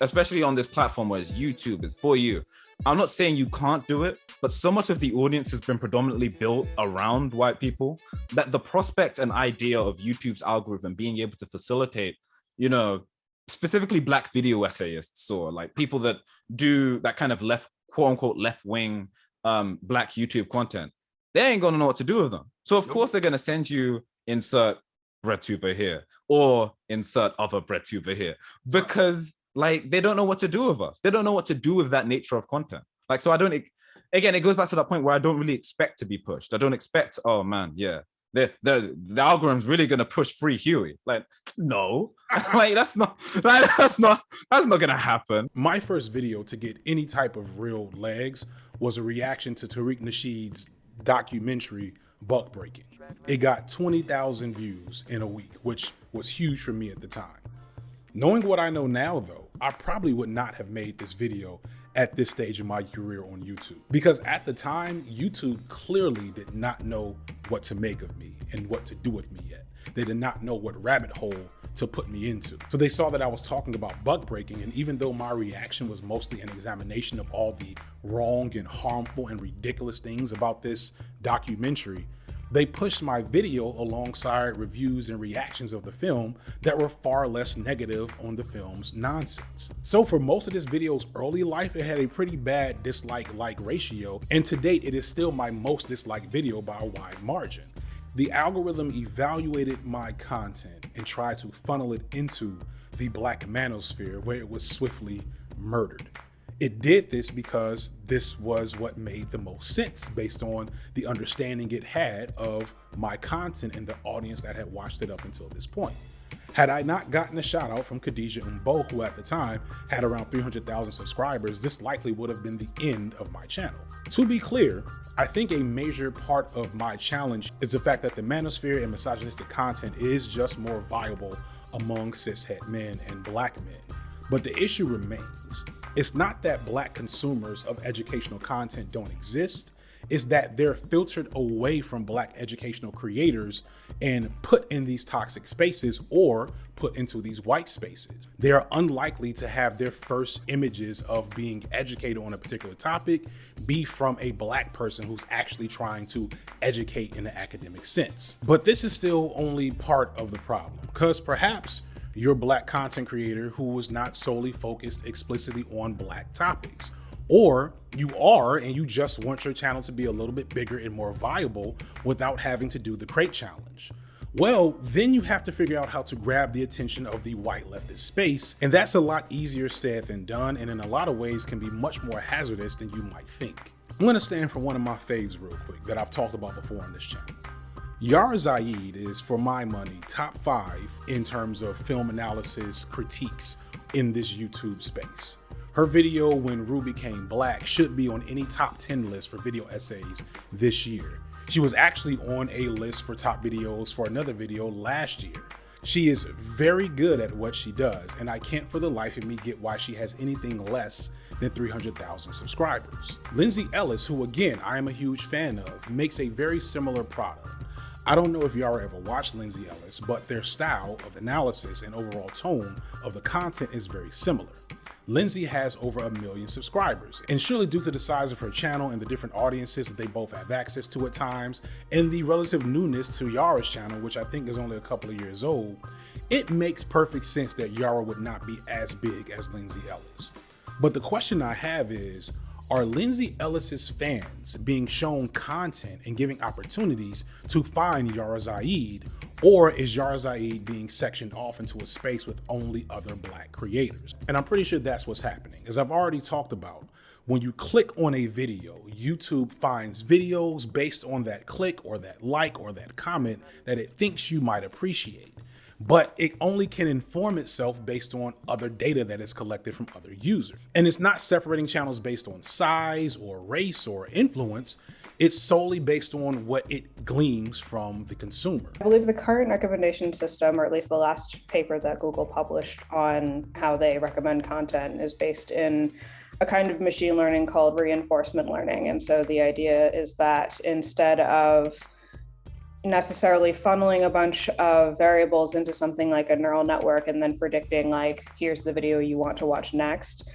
Especially on this platform where it's YouTube, it's for you. I'm not saying you can't do it, but so much of the audience has been predominantly built around white people that the prospect and idea of YouTube's algorithm being able to facilitate, you know, specifically Black video essayists or like people that do that kind of left, quote unquote, left wing Black YouTube content, they ain't gonna know what to do with them. So of course they're gonna send you insert Breadtuber here or insert other Breadtuber here because like they don't know what to do with us. They don't know what to do with that nature of content. Like, so I don't, again, it goes back to that point where I don't really expect to be pushed. I don't expect, oh man, yeah, the algorithm's really gonna push Free Huey. Like, no, like that's not gonna happen. My first video to get any type of real legs was a reaction to Tariq Nasheed's documentary Buck Breaking. It got 20,000 views in a week, which was huge for me at the time. Knowing what I know now though, I probably would not have made this video at this stage in my career on YouTube. Because at the time, YouTube clearly did not know what to make of me and what to do with me yet. They did not know what rabbit hole to put me into. So they saw that I was talking about bug breaking, and even though my reaction was mostly an examination of all the wrong and harmful and ridiculous things about this documentary, they pushed my video alongside reviews and reactions of the film that were far less negative on the film's nonsense. So for most of this video's early life, it had a pretty bad dislike-like ratio, and to date, it is still my most disliked video by a wide margin. The algorithm evaluated my content and tried to funnel it into the Black manosphere where it was swiftly murdered. It did this because this was what made the most sense based on the understanding it had of my content and the audience that had watched it up until this point. Had I not gotten a shout out from Khadija Umbo, who at the time had around 300,000 subscribers, this likely would have been the end of my channel. To be clear, I think a major part of my challenge is the fact that the manosphere and misogynistic content is just more viable among cishet men and Black men. But the issue remains. It's not that Black consumers of educational content don't exist, it's that they're filtered away from Black educational creators and put in these toxic spaces or put into these white spaces. They are unlikely to have their first images of being educated on a particular topic be from a Black person who's actually trying to educate in an academic sense. But this is still only part of the problem, because perhaps you're a Black content creator who is not solely focused explicitly on Black topics. Or you are, and you just want your channel to be a little bit bigger and more viable without having to do the crate challenge. Well, then you have to figure out how to grab the attention of the white leftist space. And that's a lot easier said than done, and in a lot of ways can be much more hazardous than you might think. I'm gonna stand for one of my faves real quick that I've talked about before on this channel. Yara Zaid is, for my money, top 5 in terms of film analysis critiques in this YouTube space. Her video, When Rue Became Black, should be on any top 10 list for video essays this year. She was actually on a list for top videos for another video last year. She is very good at what she does, and I can't for the life of me get why she has anything less than 300,000 subscribers. Lindsay Ellis, who again, I am a huge fan of, makes a very similar product. I don't know if y'all ever watched Lindsay Ellis, but their style of analysis and overall tone of the content is very similar. Lindsay has over 1 million subscribers, and surely due to the size of her channel and the different audiences that they both have access to at times, and the relative newness to Yara's channel, which I think is only a couple of years old, it makes perfect sense that Yara would not be as big as Lindsay Ellis. But the question I have is, are Lindsay Ellis's fans being shown content and giving opportunities to find Yara Zaid, or is Yara Zaid being sectioned off into a space with only other Black creators? And I'm pretty sure that's what's happening. As I've already talked about, when you click on a video, YouTube finds videos based on that click or that like or that comment that it thinks you might appreciate. But it only can inform itself based on other data that is collected from other users. And it's not separating channels based on size or race or influence. It's solely based on what it gleans from the consumer. I believe the current recommendation system, or at least the last paper that Google published on how they recommend content, is based in a kind of machine learning called reinforcement learning. And so the idea is that instead of necessarily funneling a bunch of variables into something like a neural network and then predicting like, here's the video you want to watch next,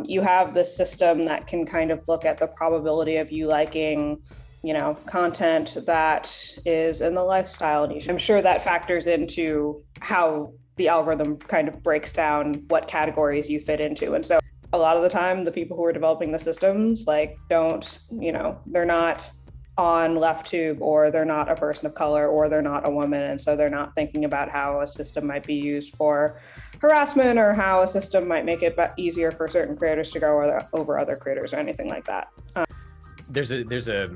you have this system that can kind of look at the probability of you liking, content that is in the lifestyle niche. I'm sure that factors into how the algorithm kind of breaks down what categories you fit into. And so a lot of the time, the people who are developing the systems they're not on Lefttube, or they're not a person of color, or they're not a woman. And so they're not thinking about how a system might be used for harassment, or how a system might make it easier for certain creators to go over other creators or anything like that. There's a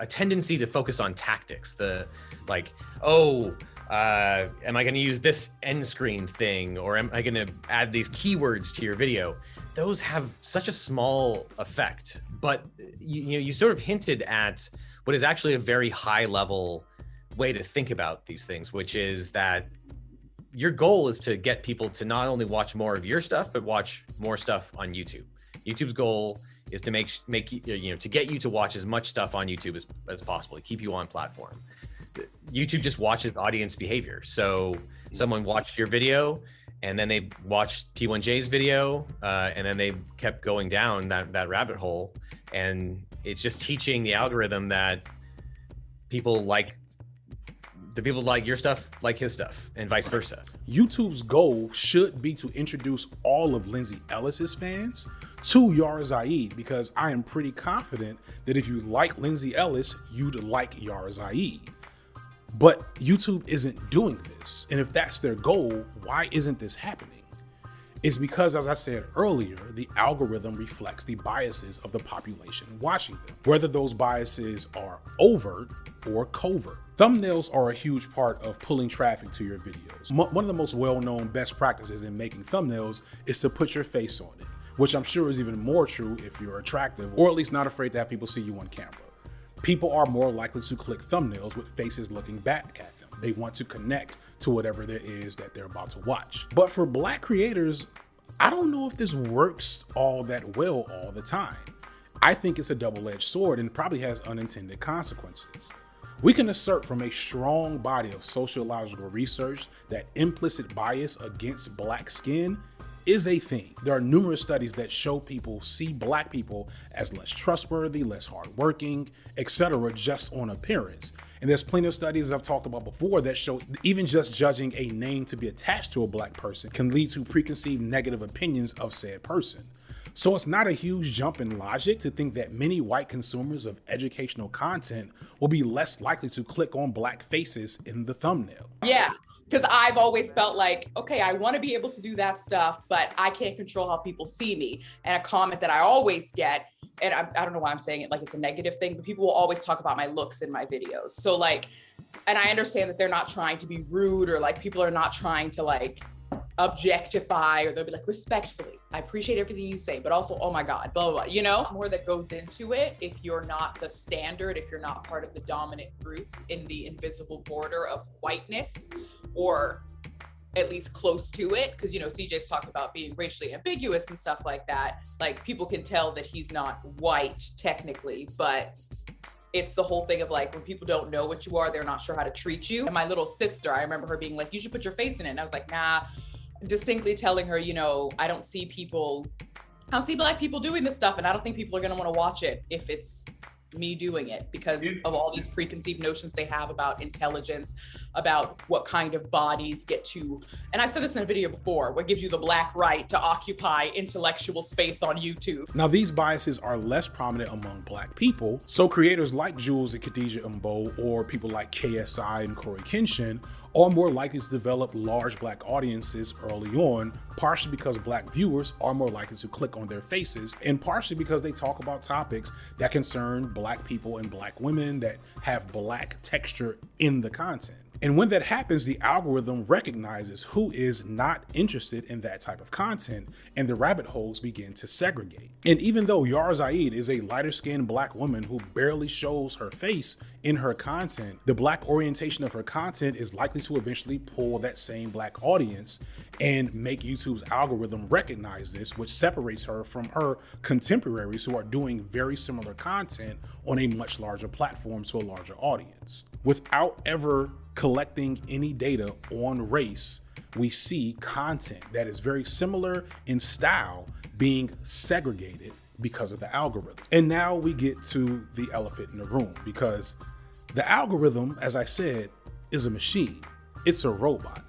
tendency to focus on tactics. Am I going to use this end screen thing, or am I going to add these keywords to your video? Those have such a small effect, but you sort of hinted at what is actually a very high level way to think about these things, which is that your goal is to get people to not only watch more of your stuff, but watch more stuff on YouTube. YouTube's goal is to to get you to watch as much stuff on YouTube as possible, to keep you on platform. YouTube just watches audience behavior. So someone watched your video, and then they watched T1J's video, and then they kept going down that rabbit hole. And it's just teaching the algorithm that people like your stuff, like his stuff, and vice versa. YouTube's goal should be to introduce all of Lindsay Ellis's fans to Yara Zaid, because I am pretty confident that if you like Lindsay Ellis, you'd like Yara Zaid. But YouTube isn't doing this. And if that's their goal, why isn't this happening? It's because, as I said earlier, the algorithm reflects the biases of the population watching them, whether those biases are overt or covert. Thumbnails are a huge part of pulling traffic to your videos. One of the most well-known best practices in making thumbnails is to put your face on it, which I'm sure is even more true if you're attractive, or at least not afraid to have people see you on camera. People are more likely to click thumbnails with faces looking back at them. They want to connect to whatever there is that they're about to watch. But for Black creators, I don't know if this works all that well all the time. I think it's a double-edged sword and probably has unintended consequences. We can assert from a strong body of sociological research that implicit bias against Black skin is a thing. There are numerous studies that show people see Black people as less trustworthy, less hardworking, etc., just on appearance. And there's plenty of studies I've talked about before that show even just judging a name to be attached to a Black person can lead to preconceived negative opinions of said person. So it's not a huge jump in logic to think that many white consumers of educational content will be less likely to click on Black faces in the thumbnail. Yeah. Because I've always felt like, okay, I want to be able to do that stuff, but I can't control how people see me. And a comment that I always get, and I don't know why I'm saying it like it's a negative thing, but people will always talk about my looks in my videos. So like, and I understand that they're not trying to be rude, or like people are not trying to like objectify, or they'll be like, respectfully, I appreciate everything you say, but also, oh my God, blah, blah, blah. More that goes into it if you're not the standard, if you're not part of the dominant group in the invisible border of whiteness, or at least close to it, because CJ's talked about being racially ambiguous and stuff like that. Like, people can tell that he's not white technically, but it's the whole thing of like, when people don't know what you are, they're not sure how to treat you. And my little sister, I remember her being like, you should put your face in it. And I was like, nah, distinctly telling her, I don't see Black people doing this stuff, and I don't think people are going to want to watch it if it's me doing it, because of all these preconceived notions they have about intelligence, about what kind of bodies get to, and I've said this in a video before, what gives you the Black right to occupy intellectual space on YouTube. Now, these biases are less prominent among Black people, so creators like Jules and Khadija Mbo, or people like KSI and Corey Kenshin, are more likely to develop large Black audiences early on, partially because Black viewers are more likely to click on their faces, and partially because they talk about topics that concern Black people and Black women that have Black texture in the content. And when that happens, the algorithm recognizes who is not interested in that type of content, and the rabbit holes begin to segregate. And even though Yara Zaid is a lighter-skinned Black woman who barely shows her face in her content, the Black orientation of her content is likely to eventually pull that same Black audience and make YouTube's algorithm recognize this, which separates her from her contemporaries who are doing very similar content on a much larger platform to a larger audience. Without ever collecting any data on race, we see content that is very similar in style being segregated because of the algorithm. And now we get to the elephant in the room, because the algorithm, as I said, is a machine. It's a robot.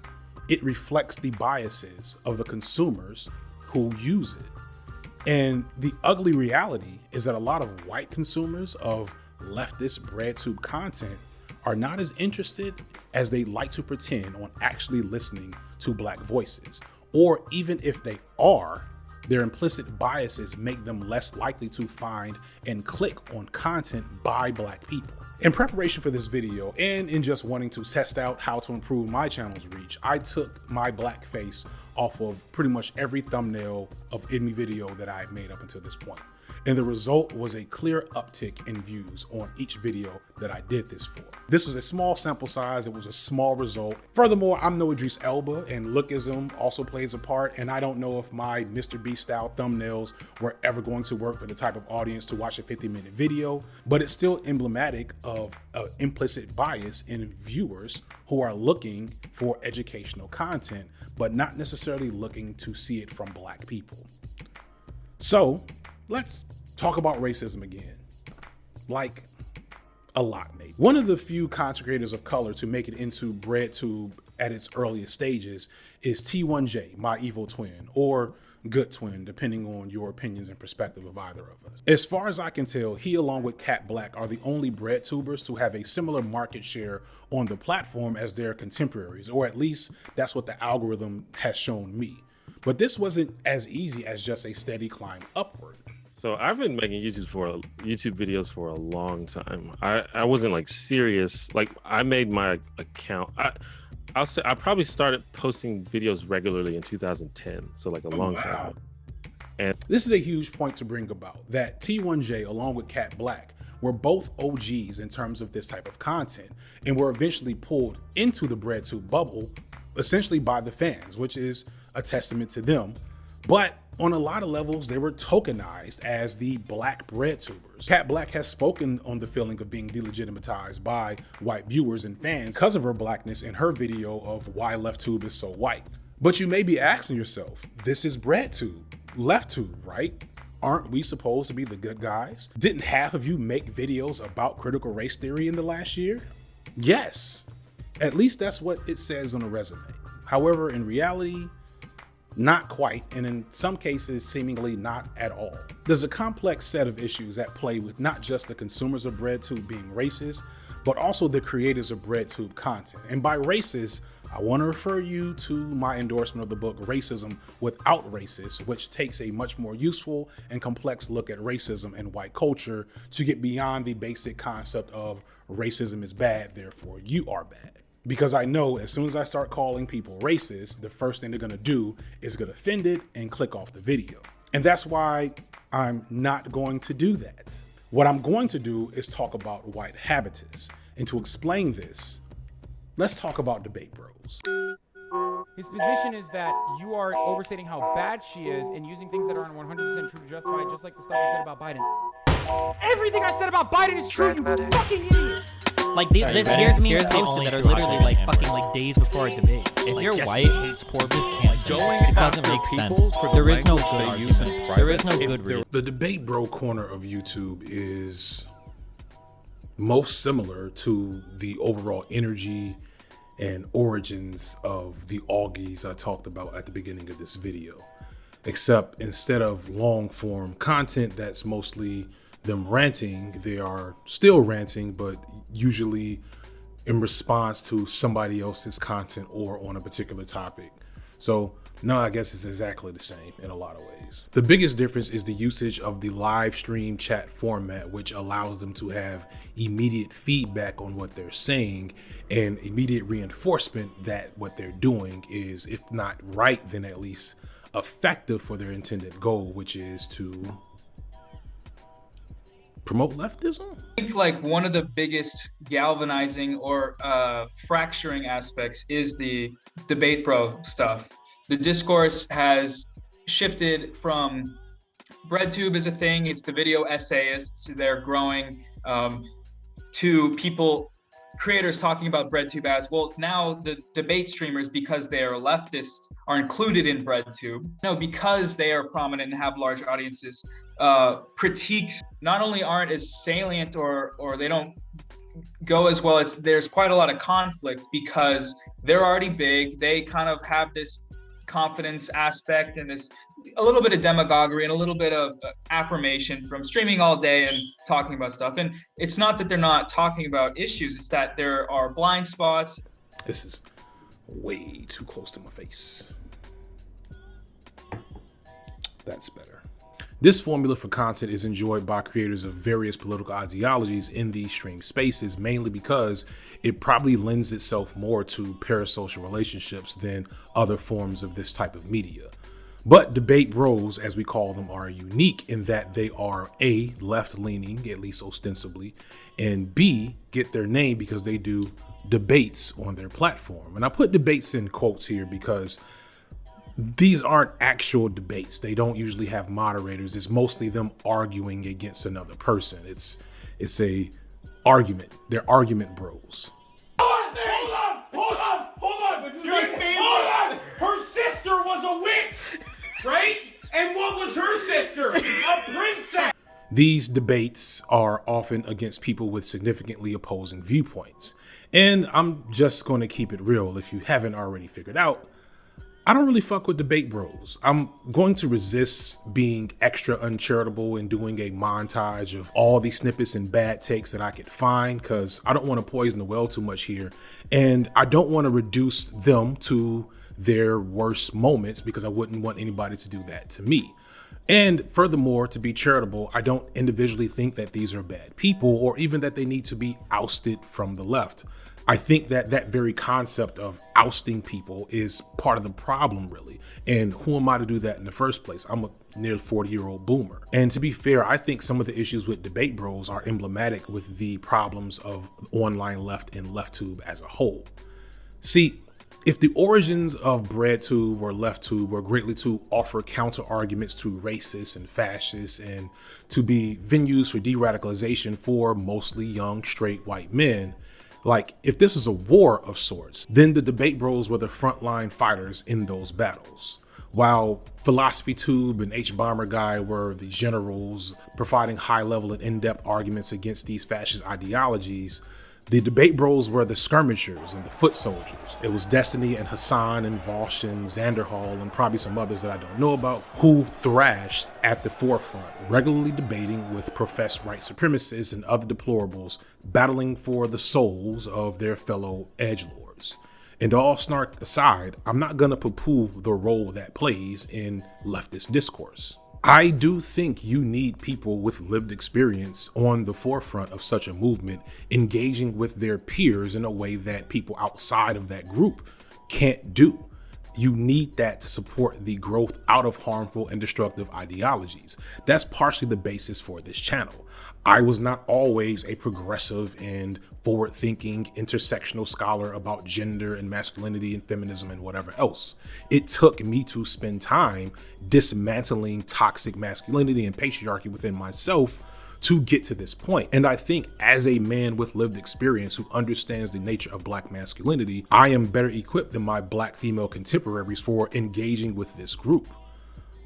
It reflects the biases of the consumers who use it. And the ugly reality is that a lot of white consumers of leftist Breadtube content are not as interested as they like to pretend on actually listening to Black voices. Or even if they are, their implicit biases make them less likely to find and click on content by Black people. In preparation for this video, and in just wanting to test out how to improve my channel's reach, I took my Black face off of pretty much every thumbnail of any video that I've made up until this point. And the result was a clear uptick in views on each video that I did this for. This was a small sample size, it was a small result. Furthermore, I'm no Idris Elba, and lookism also plays a part, and I don't know if my Mr. Beast style thumbnails were ever going to work for the type of audience to watch a 50-minute video, but it's still emblematic of an implicit bias in viewers who are looking for educational content, but not necessarily looking to see it from Black people. So, let's talk about racism again. Like, a lot, maybe. One of the few content creators of color to make it into Breadtube at its earliest stages is T1J, my evil twin, or good twin, depending on your opinions and perspective of either of us. As far as I can tell, he along with Cat Black are the only Breadtubers to have a similar market share on the platform as their contemporaries, or at least that's what the algorithm has shown me. But this wasn't as easy as just a steady climb upward. So I've been making YouTube videos for a long time. I wasn't like serious. Like, I made my account. I'll say I probably started posting videos regularly in 2010. So like a long time. And this is a huge point to bring about, that T1J along with Cat Black were both OGs in terms of this type of content, and were eventually pulled into the Breadtube bubble essentially by the fans, which is a testament to them. But on a lot of levels, they were tokenized as the Black Breadtubers. Cat Black has spoken on the feeling of being delegitimized by white viewers and fans because of her Blackness in her video of why Lefttube is so white. But you may be asking yourself, this is Breadtube, Lefttube, right? Aren't we supposed to be the good guys? Didn't half of you make videos about critical race theory in the last year? Yes, at least that's what it says on the resume. However, in reality, not quite, and in some cases, seemingly not at all. There's a complex set of issues at play with not just the consumers of Breadtube being racist, but also the creators of Breadtube content. And by racist, I want to refer you to my endorsement of the book Racism Without Racist, which takes a much more useful and complex look at racism and white culture to get beyond the basic concept of racism is bad, therefore you are bad. Because I know as soon as I start calling people racist, the first thing they're gonna do is get offended and click off the video. And that's why I'm not going to do that. What I'm going to do is talk about white habitus. And to explain this, let's talk about debate bros. His position is that you are overstating how bad she is and using things that aren't 100% true to justify it, just like the stuff you said about Biden. Everything I said about Biden is true, you fucking idiots! Like here's memes posted that are literally like fucking like days before a debate. If you're white, hates Porpoise, can't it doesn't make sense. There is no good argument. There is no good reason. The debate bro corner of YouTube is most similar to the overall energy and origins of the Augies I talked about at the beginning of this video. Except instead of long form content that's mostly them ranting, they are still ranting, but usually in response to somebody else's content or on a particular topic. So no, I guess it's exactly the same in a lot of ways. The biggest difference is the usage of the live stream chat format, which allows them to have immediate feedback on what they're saying and immediate reinforcement that what they're doing is, if not right, then at least effective for their intended goal, which is to promote leftism? I think like one of the biggest galvanizing or fracturing aspects is the debate bro stuff. The discourse has shifted from Breadtube is a thing, it's the video essayists, they're growing, to creators talking about Breadtube as, well, now the debate streamers, because they are leftists, are included in Breadtube. No, because they are prominent and have large audiences, critiques not only aren't as salient or they don't go as well, there's quite a lot of conflict because they're already big. They kind of have this confidence aspect and this a little bit of demagoguery and a little bit of affirmation from streaming all day and talking about stuff. And it's not that they're not talking about issues, it's that there are blind spots. This is way too close to my face. That's better. This formula for content is enjoyed by creators of various political ideologies in these stream spaces, mainly because it probably lends itself more to parasocial relationships than other forms of this type of media. But debate bros, as we call them, are unique in that they are A, left-leaning, at least ostensibly, and B, get their name because they do debates on their platform. And I put debates in quotes here because these aren't actual debates. They don't usually have moderators. It's mostly them arguing against another person. It's a argument. They're argument bros. Hold on. This is my favorite. Hold on. Her sister was a witch, right? And what was her sister? A princess. These debates are often against people with significantly opposing viewpoints. And I'm just going to keep it real. If you haven't already figured out, I don't really fuck with debate bros. I'm going to resist being extra uncharitable and doing a montage of all these snippets and bad takes that I could find, because I don't want to poison the well too much here. And I don't want to reduce them to their worst moments, because I wouldn't want anybody to do that to me. And furthermore, to be charitable, I don't individually think that these are bad people or even that they need to be ousted from the left. I think that that very concept of ousting people is part of the problem, really. And who am I to do that in the first place? I'm a near 40-year-old boomer. And to be fair, I think some of the issues with debate bros are emblematic with the problems of online left and Lefttube as a whole. See, if the origins of Breadtube or Lefttube were greatly to offer counter arguments to racists and fascists and to be venues for de-radicalization for mostly young, straight white men, like if this was a war of sorts, then the debate bros were the frontline fighters in those battles. While PhilosophyTube and H-Bomber Guy were the generals providing high level and in-depth arguments against these fascist ideologies, the debate bros were the skirmishers and the foot soldiers. It was Destiny and Hassan and Vosh and Xanderhall and probably some others that I don't know about who thrashed at the forefront, regularly debating with professed white supremacists and other deplorables, battling for the souls of their fellow edgelords. And all snark aside, I'm not gonna poo-poo the role that plays in leftist discourse. I do think you need people with lived experience on the forefront of such a movement, engaging with their peers in a way that people outside of that group can't do. You need that to support the growth out of harmful and destructive ideologies. That's partially the basis for this channel. I was not always a progressive and forward-thinking intersectional scholar about gender and masculinity and feminism and whatever else. It took me to spend time dismantling toxic masculinity and patriarchy within myself to get to this point. And I think as a man with lived experience who understands the nature of Black masculinity, I am better equipped than my Black female contemporaries for engaging with this group.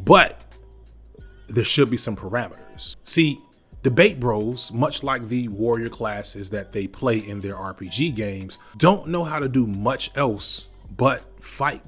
But there should be some parameters. See, debate bros, much like the warrior classes that they play in their RPG games, don't know how to do much else but fight.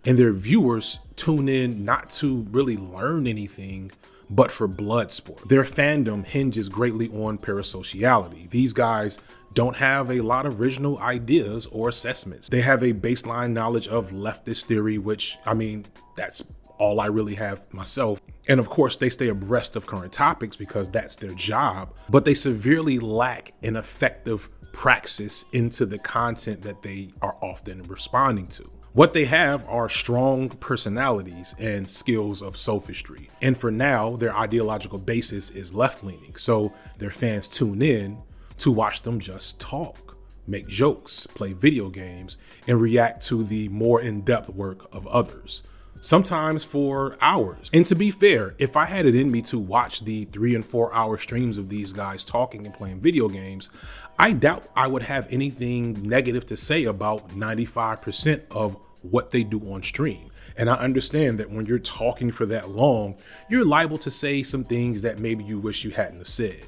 And their viewers tune in not to really learn anything, but for blood sport. Their fandom hinges greatly on parasociality. These guys don't have a lot of original ideas or assessments. They have a baseline knowledge of leftist theory, which, I mean, that's all I really have myself. And of course, they stay abreast of current topics because that's their job, but they severely lack an effective praxis into the content that they are often responding to. What they have are strong personalities and skills of sophistry. And for now, their ideological basis is left-leaning. So their fans tune in to watch them just talk, make jokes, play video games, and react to the more in-depth work of others, sometimes for hours. And to be fair, if I had it in me to watch the 3 and 4 hour streams of these guys talking and playing video games, I doubt I would have anything negative to say about 95% of what they do on stream. And I understand that when you're talking for that long, you're liable to say some things that maybe you wish you hadn't have said.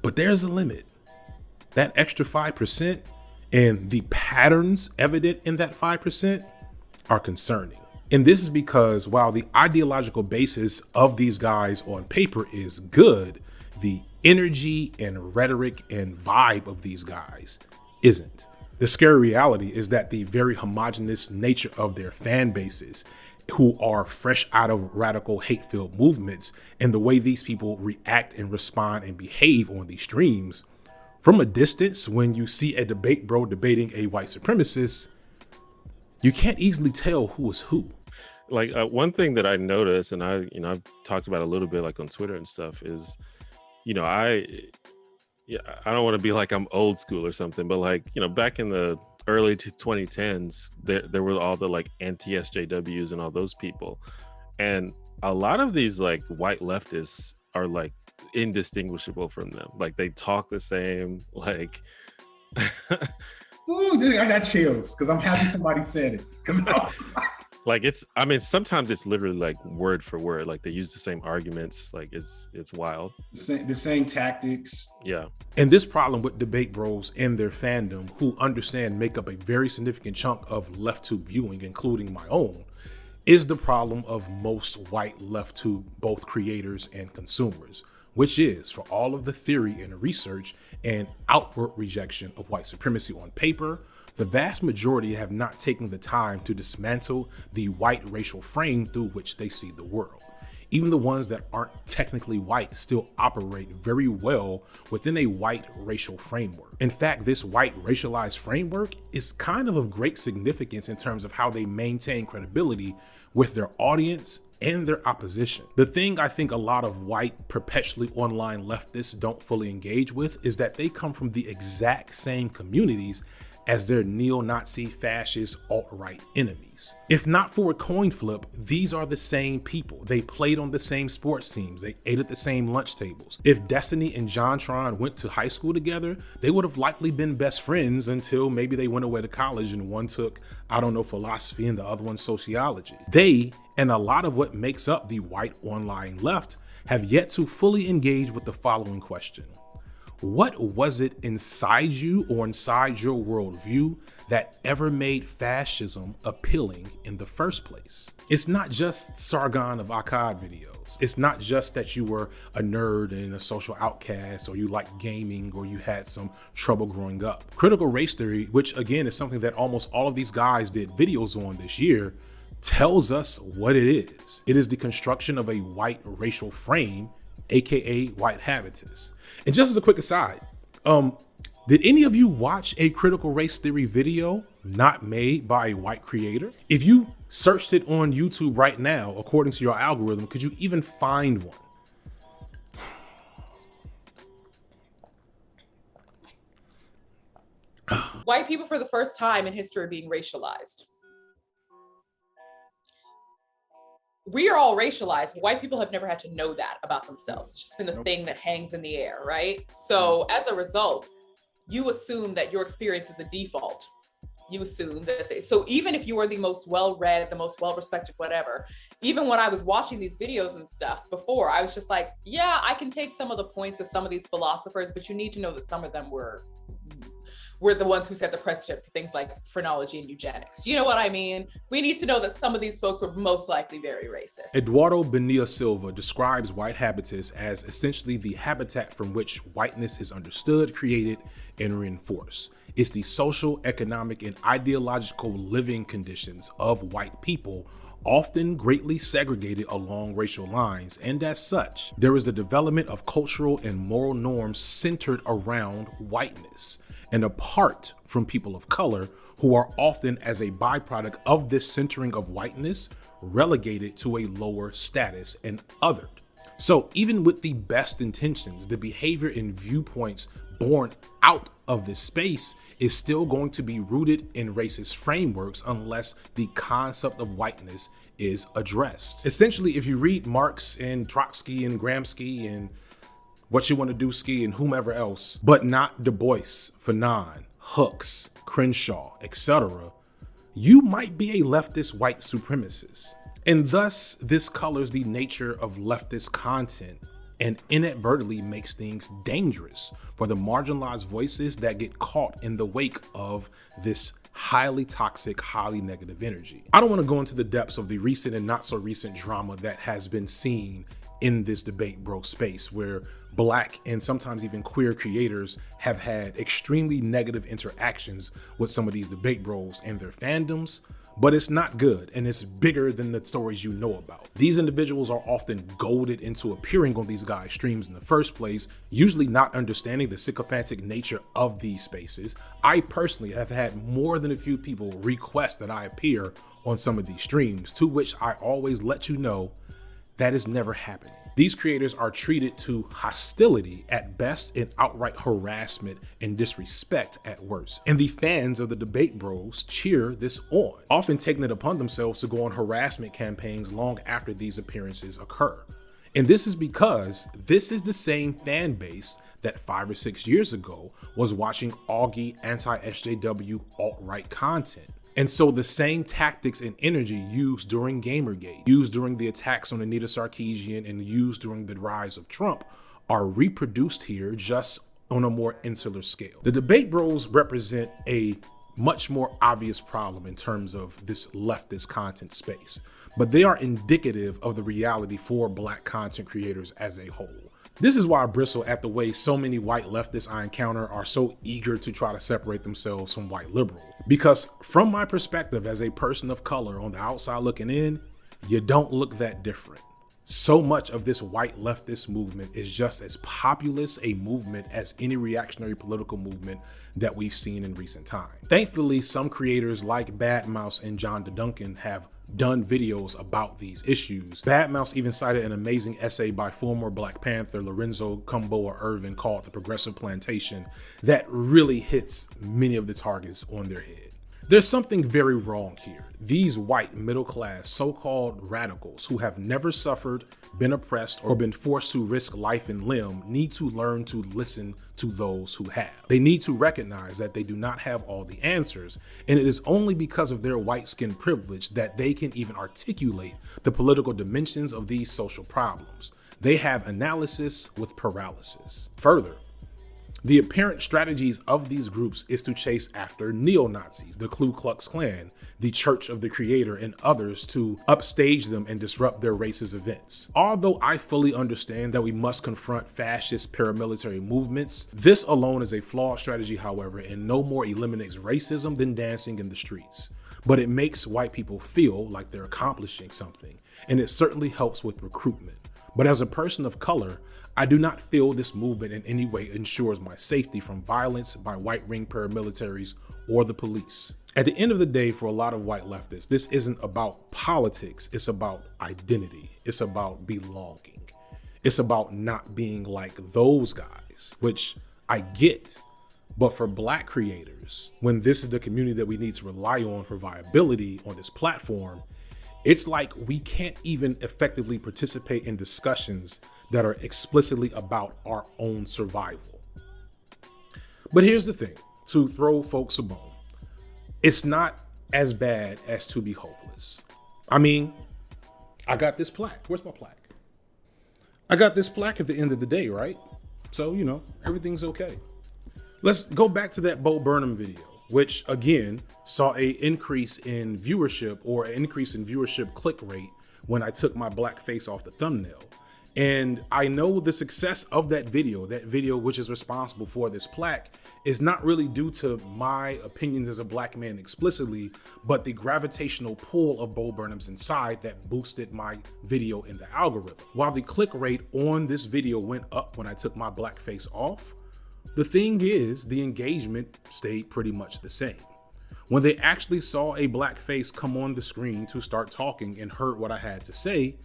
But there's a limit. That extra 5% and the patterns evident in that 5% are concerning. And this is because while the ideological basis of these guys on paper is good, the energy and rhetoric and vibe of these guys isn't. The scary reality is that the very homogenous nature of their fan bases, who are fresh out of radical hate-filled movements, and the way these people react and respond and behave on these streams, from a distance, when you see a debate bro debating a white supremacist, you can't easily tell who is who. Like one thing that I noticed, and I've talked about a little bit like on Twitter and stuff, is I don't want to be like I'm old school or something, but like, back in the early 2010s, there were all the like anti-SJWs and all those people. And a lot of these like white leftists are like indistinguishable from them. Like they talk the same, like Ooh, dude, I got chills because I'm happy somebody said it. Because like sometimes it's literally like word for word, like they use the same arguments, like it's wild. The same tactics. Yeah. And this problem with debate bros and their fandom, who understand make up a very significant chunk of Lefttube viewing, including my own, is the problem of most white Lefttube, both creators and consumers, which is for all of the theory and research and outward rejection of white supremacy on paper, the vast majority have not taken the time to dismantle the white racial frame through which they see the world. Even the ones that aren't technically white still operate very well within a white racial framework. In fact, this white racialized framework is kind of great significance in terms of how they maintain credibility with their audience and their opposition. The thing I think a lot of white perpetually online leftists don't fully engage with is that they come from the exact same communities as their neo-Nazi, fascist, alt-right enemies. If not for a coin flip, these are the same people. They played on the same sports teams. They ate at the same lunch tables. If Destiny and JonTron went to high school together, they would have likely been best friends until maybe they went away to college and one took, philosophy and the other one sociology. They, and a lot of what makes up the white online left, have yet to fully engage with the following question. What was it inside you or inside your worldview that ever made fascism appealing in the first place? It's not just Sargon of Akkad videos. It's not just that you were a nerd and a social outcast, or you liked gaming, or you had some trouble growing up. Critical race theory, which again is something that almost all of these guys did videos on this year, tells us what it is. It is the construction of a white racial frame, aka white habitus. And just as a quick aside, Did any of you watch a critical race theory video not made by a white creator? If you searched it on YouTube right now, according to your algorithm, could you even find one? White people for the first time in history are being racialized. We are all racialized, but white people have never had to know that about themselves. It's just been the thing that hangs in the air, right? So as a result, you assume that your experience is a default. You assume that so even if you are the most well-read, the most well-respected, whatever, even when I was watching these videos and stuff before, I was just like, yeah, I can take some of the points of some of these philosophers, but you need to know that some of them were the ones who set the precedent for things like phrenology and eugenics. You know what I mean? We need to know that some of these folks were most likely very racist. Eduardo Bonilla Silva describes white habitus as essentially the habitat from which whiteness is understood, created, and reinforced. It's the social, economic, and ideological living conditions of white people, often greatly segregated along racial lines, and as such, there is the development of cultural and moral norms centered around whiteness and apart from people of color, who are often, as a byproduct of this centering of whiteness, relegated to a lower status and othered. So even with the best intentions, the behavior and viewpoints born out of this space is still going to be rooted in racist frameworks unless the concept of whiteness is addressed. Essentially, if you read Marx and Trotsky and Gramsci and What You Want to Do Ski and whomever else, but not Du Bois, Fanon, Hooks, Crenshaw, etc., you might be a leftist white supremacist. And thus, this colors the nature of leftist content and inadvertently makes things dangerous for the marginalized voices that get caught in the wake of this highly toxic, highly negative energy. I don't want to go into the depths of the recent and not so recent drama that has been seen in this debate bro space, where Black and sometimes even queer creators have had extremely negative interactions with some of these debate bros and their fandoms, but it's not good, and it's bigger than the stories you know about. These individuals are often goaded into appearing on these guys' streams in the first place, usually not understanding the sycophantic nature of these spaces. I personally have had more than a few people request that I appear on some of these streams, to which I always let you know that is never happening. These creators are treated to hostility at best and outright harassment and disrespect at worst. And the fans of the debate bros cheer this on, often taking it upon themselves to go on harassment campaigns long after these appearances occur. And this is because this is the same fan base that 5 or 6 years ago was watching Augie anti-SJW alt-right content. And so the same tactics and energy used during Gamergate, used during the attacks on Anita Sarkeesian, and used during the rise of Trump are reproduced here, just on a more insular scale. The debate bros represent a much more obvious problem in terms of this leftist content space, but they are indicative of the reality for Black content creators as a whole. This is why I bristle at the way so many white leftists I encounter are so eager to try to separate themselves from white liberals. Because from my perspective as a person of color on the outside looking in, you don't look that different. So much of this white leftist movement is just as populist a movement as any reactionary political movement that we've seen in recent time. Thankfully, some creators like Bad Mouse and John DeDuncan have done videos about these issues. Bad Mouse even cited an amazing essay by former Black Panther Lorenzo Kumboa Irvin called The Progressive Plantation that really hits many of the targets on their head. There's something very wrong here. These white middle-class so-called radicals who have never suffered, been oppressed, or been forced to risk life and limb need to learn to listen to those who have. They need to recognize that they do not have all the answers, and it is only because of their white skin privilege that they can even articulate the political dimensions of these social problems. They have analysis with paralysis. Further, the apparent strategies of these groups is to chase after neo-Nazis, the Ku Klux Klan, the Church of the Creator, and others to upstage them and disrupt their racist events. Although I fully understand that we must confront fascist paramilitary movements, this alone is a flawed strategy, however, and no more eliminates racism than dancing in the streets. But it makes white people feel like they're accomplishing something, and it certainly helps with recruitment. But as a person of color, I do not feel this movement in any way ensures my safety from violence by white ring paramilitaries or the police. At the end of the day, for a lot of white leftists, this isn't about politics, it's about identity. It's about belonging. It's about not being like those guys, which I get. But for Black creators, when this is the community that we need to rely on for viability on this platform, it's like we can't even effectively participate in discussions that are explicitly about our own survival. But here's the thing, to throw folks a bone, it's not as bad as to be hopeless. I mean, I got this plaque. Where's my plaque? I got this plaque at the end of the day, right? So, you know, everything's okay. Let's go back to that Bo Burnham video, which again saw an increase in viewership or an increase in viewership click rate when I took my black face off the thumbnail. And I know the success of that video which is responsible for this plaque, is not really due to my opinions as a Black man explicitly, but the gravitational pull of Bo Burnham's inside that boosted my video in the algorithm. While the click rate on this video went up when I took my black face off, the thing is, the engagement stayed pretty much the same. When they actually saw a black face come on the screen to start talking and heard what I had to say,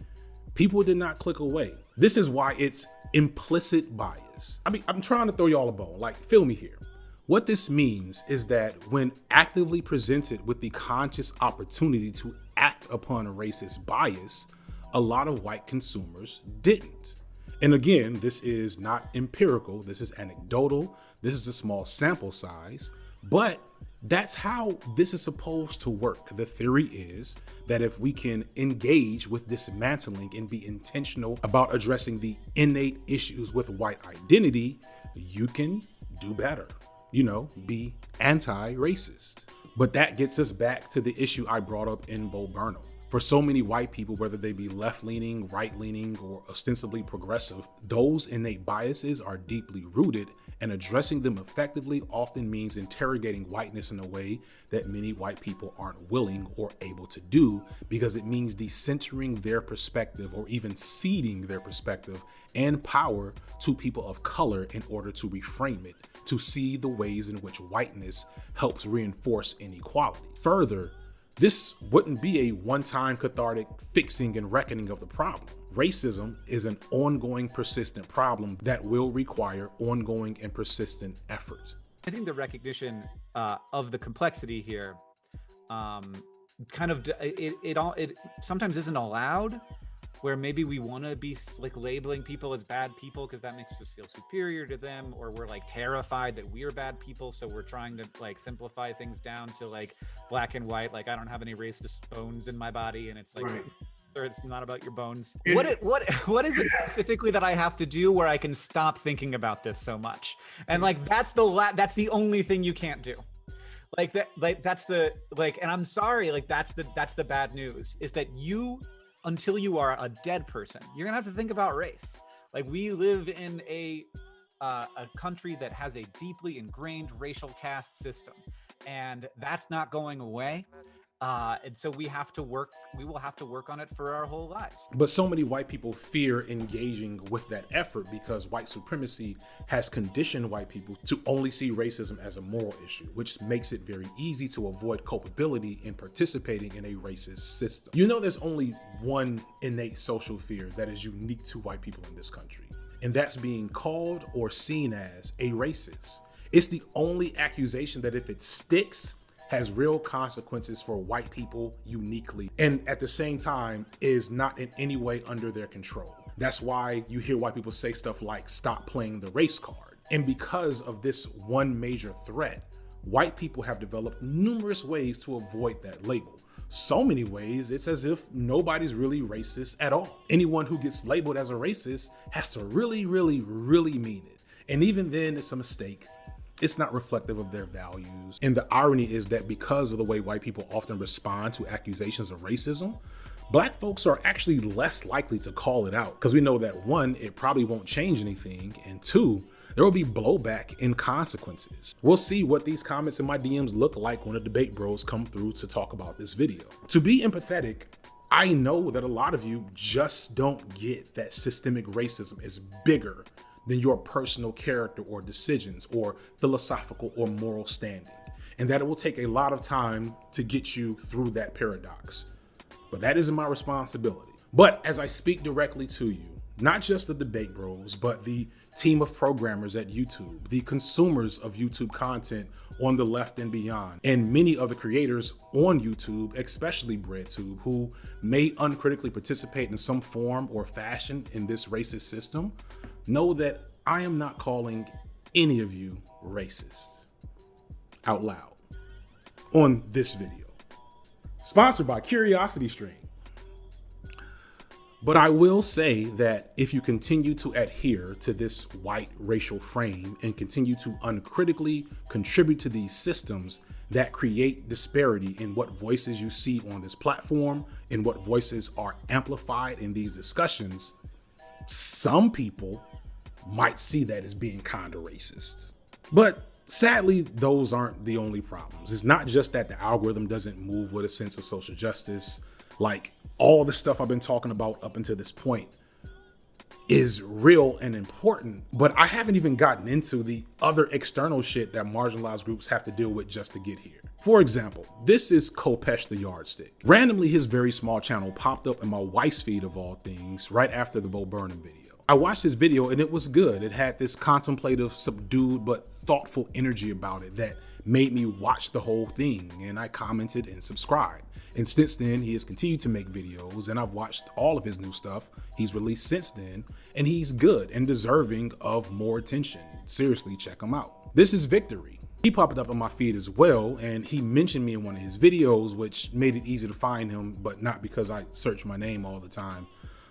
people did not click away. This is why it's implicit bias. I mean, I'm trying to throw y'all a bone, like, feel me here. What this means is that when actively presented with the conscious opportunity to act upon a racist bias, a lot of white consumers didn't. And again, this is not empirical, this is anecdotal, this is a small sample size, but that's how this is supposed to work. The theory is that if we can engage with dismantling and be intentional about addressing the innate issues with white identity, you can do better, you know, be anti-racist. But that gets us back to the issue I brought up in Bo Burnham. For so many white people, whether they be left-leaning, right-leaning, or ostensibly progressive, those innate biases are deeply rooted, and addressing them effectively often means interrogating whiteness in a way that many white people aren't willing or able to do, because it means decentering their perspective or even ceding their perspective and power to people of color in order to reframe it, to see the ways in which whiteness helps reinforce inequality. Further, this wouldn't be a one-time cathartic fixing and reckoning of the problem. Racism is an ongoing, persistent problem that will require ongoing and persistent effort. I think the recognition of the complexity here it sometimes isn't allowed, where maybe we want to be like labeling people as bad people because that makes us feel superior to them, or we're like terrified that we're bad people, so we're trying to like simplify things down to like black and white, like I don't have any racist bones in my body, and it's like right. Or it's not about your bones. What is it specifically that I have to do where I can stop thinking about this so much? And like that's the only thing you can't do. Like that, like that's the like, and I'm sorry, like that's the bad news, is that you, until you are a dead person, you're gonna have to think about race. Like we live in a country that has a deeply ingrained racial caste system, and that's not going away. And so we will have to work on it for our whole lives. But so many white people fear engaging with that effort because white supremacy has conditioned white people to only see racism as a moral issue, which makes it very easy to avoid culpability in participating in a racist system. You know, there's only one innate social fear that is unique to white people in this country, and that's being called or seen as a racist. It's the only accusation that if it sticks, has real consequences for white people uniquely, and at the same time is not in any way under their control. That's why you hear white people say stuff like, stop playing the race card. And because of this one major threat, white people have developed numerous ways to avoid that label. So many ways, it's as if nobody's really racist at all. Anyone who gets labeled as a racist has to really, really, really mean it. And even then, it's a mistake. It's not reflective of their values. And the irony is that because of the way white people often respond to accusations of racism, black folks are actually less likely to call it out, because we know that one, it probably won't change anything, and two, there will be blowback and consequences. We'll see what these comments in my DMs look like when the debate bros come through to talk about this video. To be empathetic, I know that a lot of you just don't get that systemic racism is bigger than your personal character or decisions or philosophical or moral standing, and that it will take a lot of time to get you through that paradox. But that isn't my responsibility. But as I speak directly to you, not just the debate bros, but the team of programmers at YouTube, the consumers of YouTube content on the left and beyond, and many other creators on YouTube, especially Breadtube, who may uncritically participate in some form or fashion in this racist system, know that I am not calling any of you racist out loud on this video. Sponsored by CuriosityStream. But I will say that if you continue to adhere to this white racial frame and continue to uncritically contribute to these systems that create disparity in what voices you see on this platform and what voices are amplified in these discussions, some people might see that as being kind of racist. But sadly, those aren't the only problems. It's not just that the algorithm doesn't move with a sense of social justice. Like, all the stuff I've been talking about up until this point is real and important, but I haven't even gotten into the other external shit that marginalized groups have to deal with just to get here. For example, this is Kopesh the Yardstick. Randomly, his very small channel popped up in my wife's feed of all things right after the Bo Burnham video. I watched this video and it was good. It had this contemplative, subdued, but thoughtful energy about it that made me watch the whole thing, and I commented and subscribed. And since then, he has continued to make videos, and I've watched all of his new stuff he's released since then, and he's good and deserving of more attention. Seriously, check him out. This is Victory. He popped up on my feed as well, and he mentioned me in one of his videos, which made it easy to find him, but not because I search my name all the time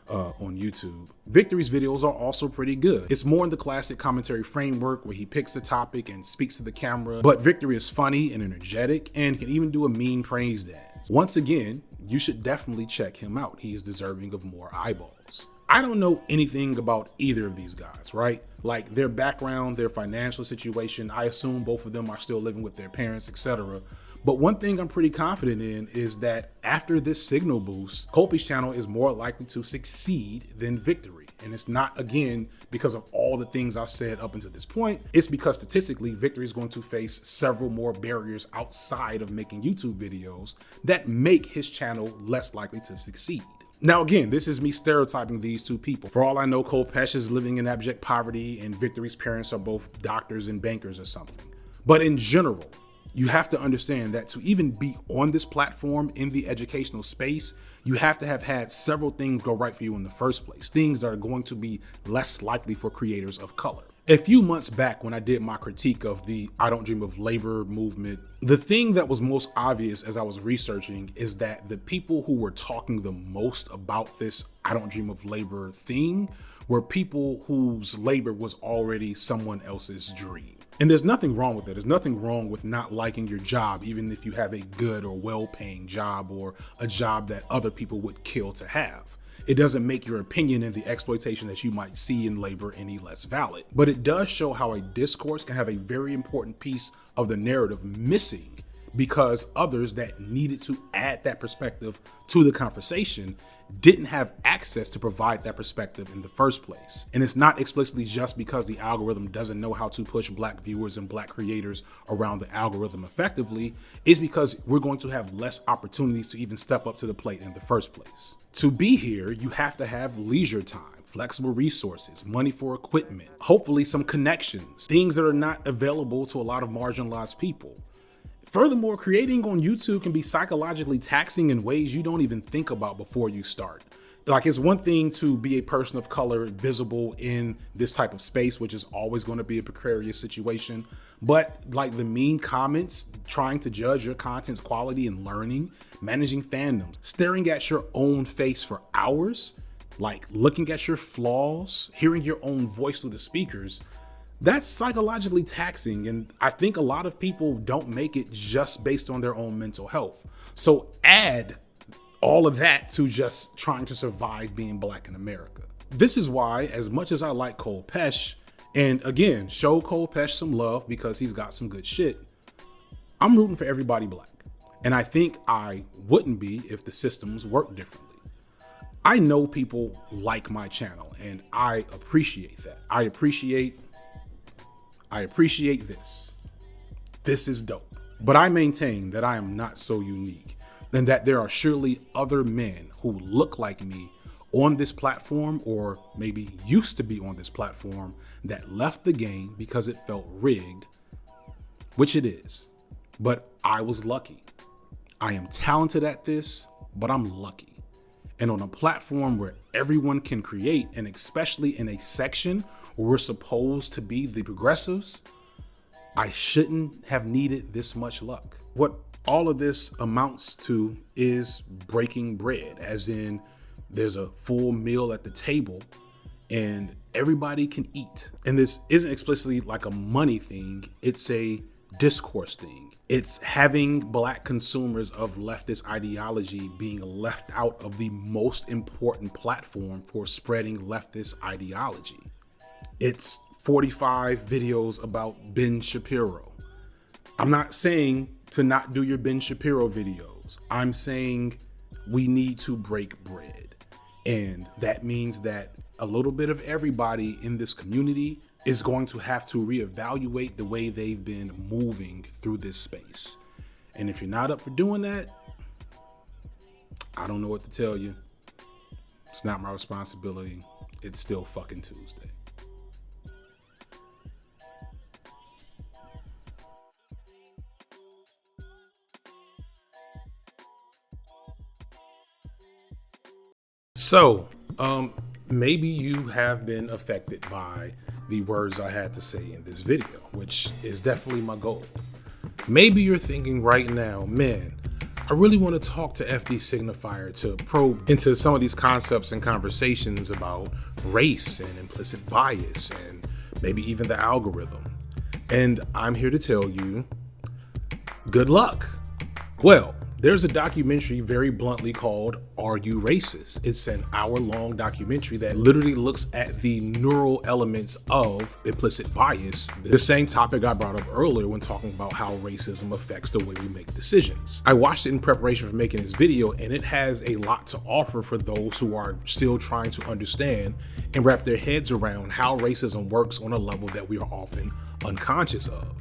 on YouTube. Victory's videos are also pretty good. It's more in the classic commentary framework where he picks a topic and speaks to the camera, but Victory is funny and energetic and can even do a mean praise dance. Once again, you should definitely check him out. He is deserving of more eyeballs. I don't know anything about either of these guys, right? Like their background, their financial situation. I assume both of them are still living with their parents, etc. But one thing I'm pretty confident in is that after this signal boost, Kope's channel is more likely to succeed than Victory. And it's not, again, because of all the things I've said up until this point. It's because statistically, Victory is going to face several more barriers outside of making YouTube videos that make his channel less likely to succeed. Now, again, this is me stereotyping these two people. For all I know, Kopesh is living in abject poverty and Victory's parents are both doctors and bankers or something. But in general, you have to understand that to even be on this platform in the educational space, you have to have had several things go right for you in the first place, things that are going to be less likely for creators of color. A few months back when I did my critique of the I Don't Dream of Labor movement, the thing that was most obvious as I was researching is that the people who were talking the most about this I Don't Dream of Labor thing were people whose labor was already someone else's dream. And there's nothing wrong with that. There's nothing wrong with not liking your job, even if you have a good or well-paying job or a job that other people would kill to have. It doesn't make your opinion and the exploitation that you might see in labor any less valid. But it does show how a discourse can have a very important piece of the narrative missing because others that needed to add that perspective to the conversation didn't have access to provide that perspective in the first place. And it's not explicitly just because the algorithm doesn't know how to push Black viewers and Black creators around the algorithm effectively. It's because we're going to have less opportunities to even step up to the plate in the first place. To be here, you have to have leisure time, flexible resources, money for equipment, hopefully some connections, things that are not available to a lot of marginalized people. Furthermore, creating on YouTube can be psychologically taxing in ways you don't even think about before you start. Like, it's one thing to be a person of color visible in this type of space, which is always going to be a precarious situation. But like the mean comments, trying to judge your content's quality and learning, managing fandoms, staring at your own face for hours, like looking at your flaws, hearing your own voice through the speakers, that's psychologically taxing, and I think a lot of people don't make it just based on their own mental health. So add all of that to just trying to survive being Black in America. This is why, as much as I like Kopesh, and again, show Kopesh some love because he's got some good shit, I'm rooting for everybody Black. And I think I wouldn't be if the systems worked differently. I know people like my channel, and I appreciate that. I appreciate this. This is dope. But I maintain that I am not so unique, and that there are surely other men who look like me on this platform, or maybe used to be on this platform, that left the game because it felt rigged, which it is. But I was lucky. I am talented at this, but I'm lucky. And on a platform where everyone can create, and especially in a section where we're supposed to be the progressives, I shouldn't have needed this much luck. What all of this amounts to is breaking bread, as in there's a full meal at the table and everybody can eat. And this isn't explicitly like a money thing, it's a discourse thing. It's having Black consumers of leftist ideology being left out of the most important platform for spreading leftist ideology. It's 45 videos about Ben Shapiro. I'm not saying to not do your Ben Shapiro videos. I'm saying we need to break bread. And that means that a little bit of everybody in this community is going to have to reevaluate the way they've been moving through this space. And if you're not up for doing that, I don't know what to tell you. It's not my responsibility. It's still fucking Tuesday. So, maybe you have been affected by the words I had to say in this video, which is definitely my goal. Maybe you're thinking right now, man, I really want to talk to FD Signifier to probe into some of these concepts and conversations about race and implicit bias and maybe even the algorithm. And I'm here to tell you, good luck. Well, there's a documentary very bluntly called Are You Racist? It's an hour-long documentary that literally looks at the neural elements of implicit bias, the same topic I brought up earlier when talking about how racism affects the way we make decisions. I watched it in preparation for making this video, and it has a lot to offer for those who are still trying to understand and wrap their heads around how racism works on a level that we are often unconscious of.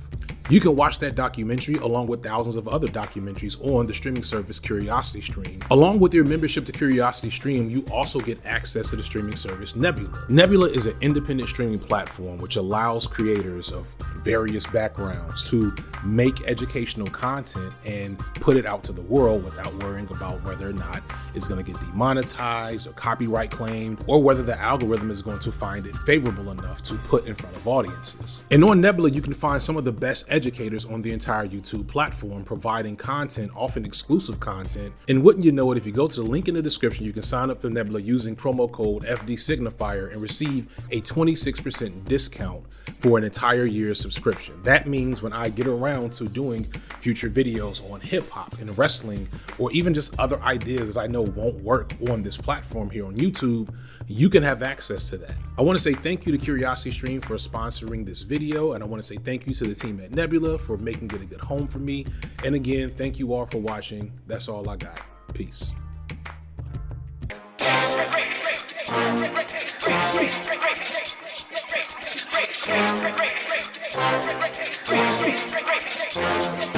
You can watch that documentary along with thousands of other documentaries on the streaming service Curiosity Stream. Along with your membership to Curiosity Stream, you also get access to the streaming service Nebula. Nebula is an independent streaming platform which allows creators of various backgrounds to make educational content and put it out to the world without worrying about whether or not it's going to get demonetized or copyright claimed, or whether the algorithm is going to find it favorable enough to put in front of audiences. And on Nebula, you can find some of the best educators on the entire YouTube platform, providing content, often exclusive content. And wouldn't you know it, if you go to the link in the description, you can sign up for Nebula using promo code FD Signifier and receive a 26% discount for an entire year's subscription. That means when I get around to doing future videos on hip hop and wrestling, or even just other ideas that I know won't work on this platform here on YouTube, you can have access to that. I want to say thank you to Curiosity Stream for sponsoring this video, and I want to say thank you to the team at Nebula for making it a good home for me. And again, thank you all for watching. That's all I got. Peace. Great.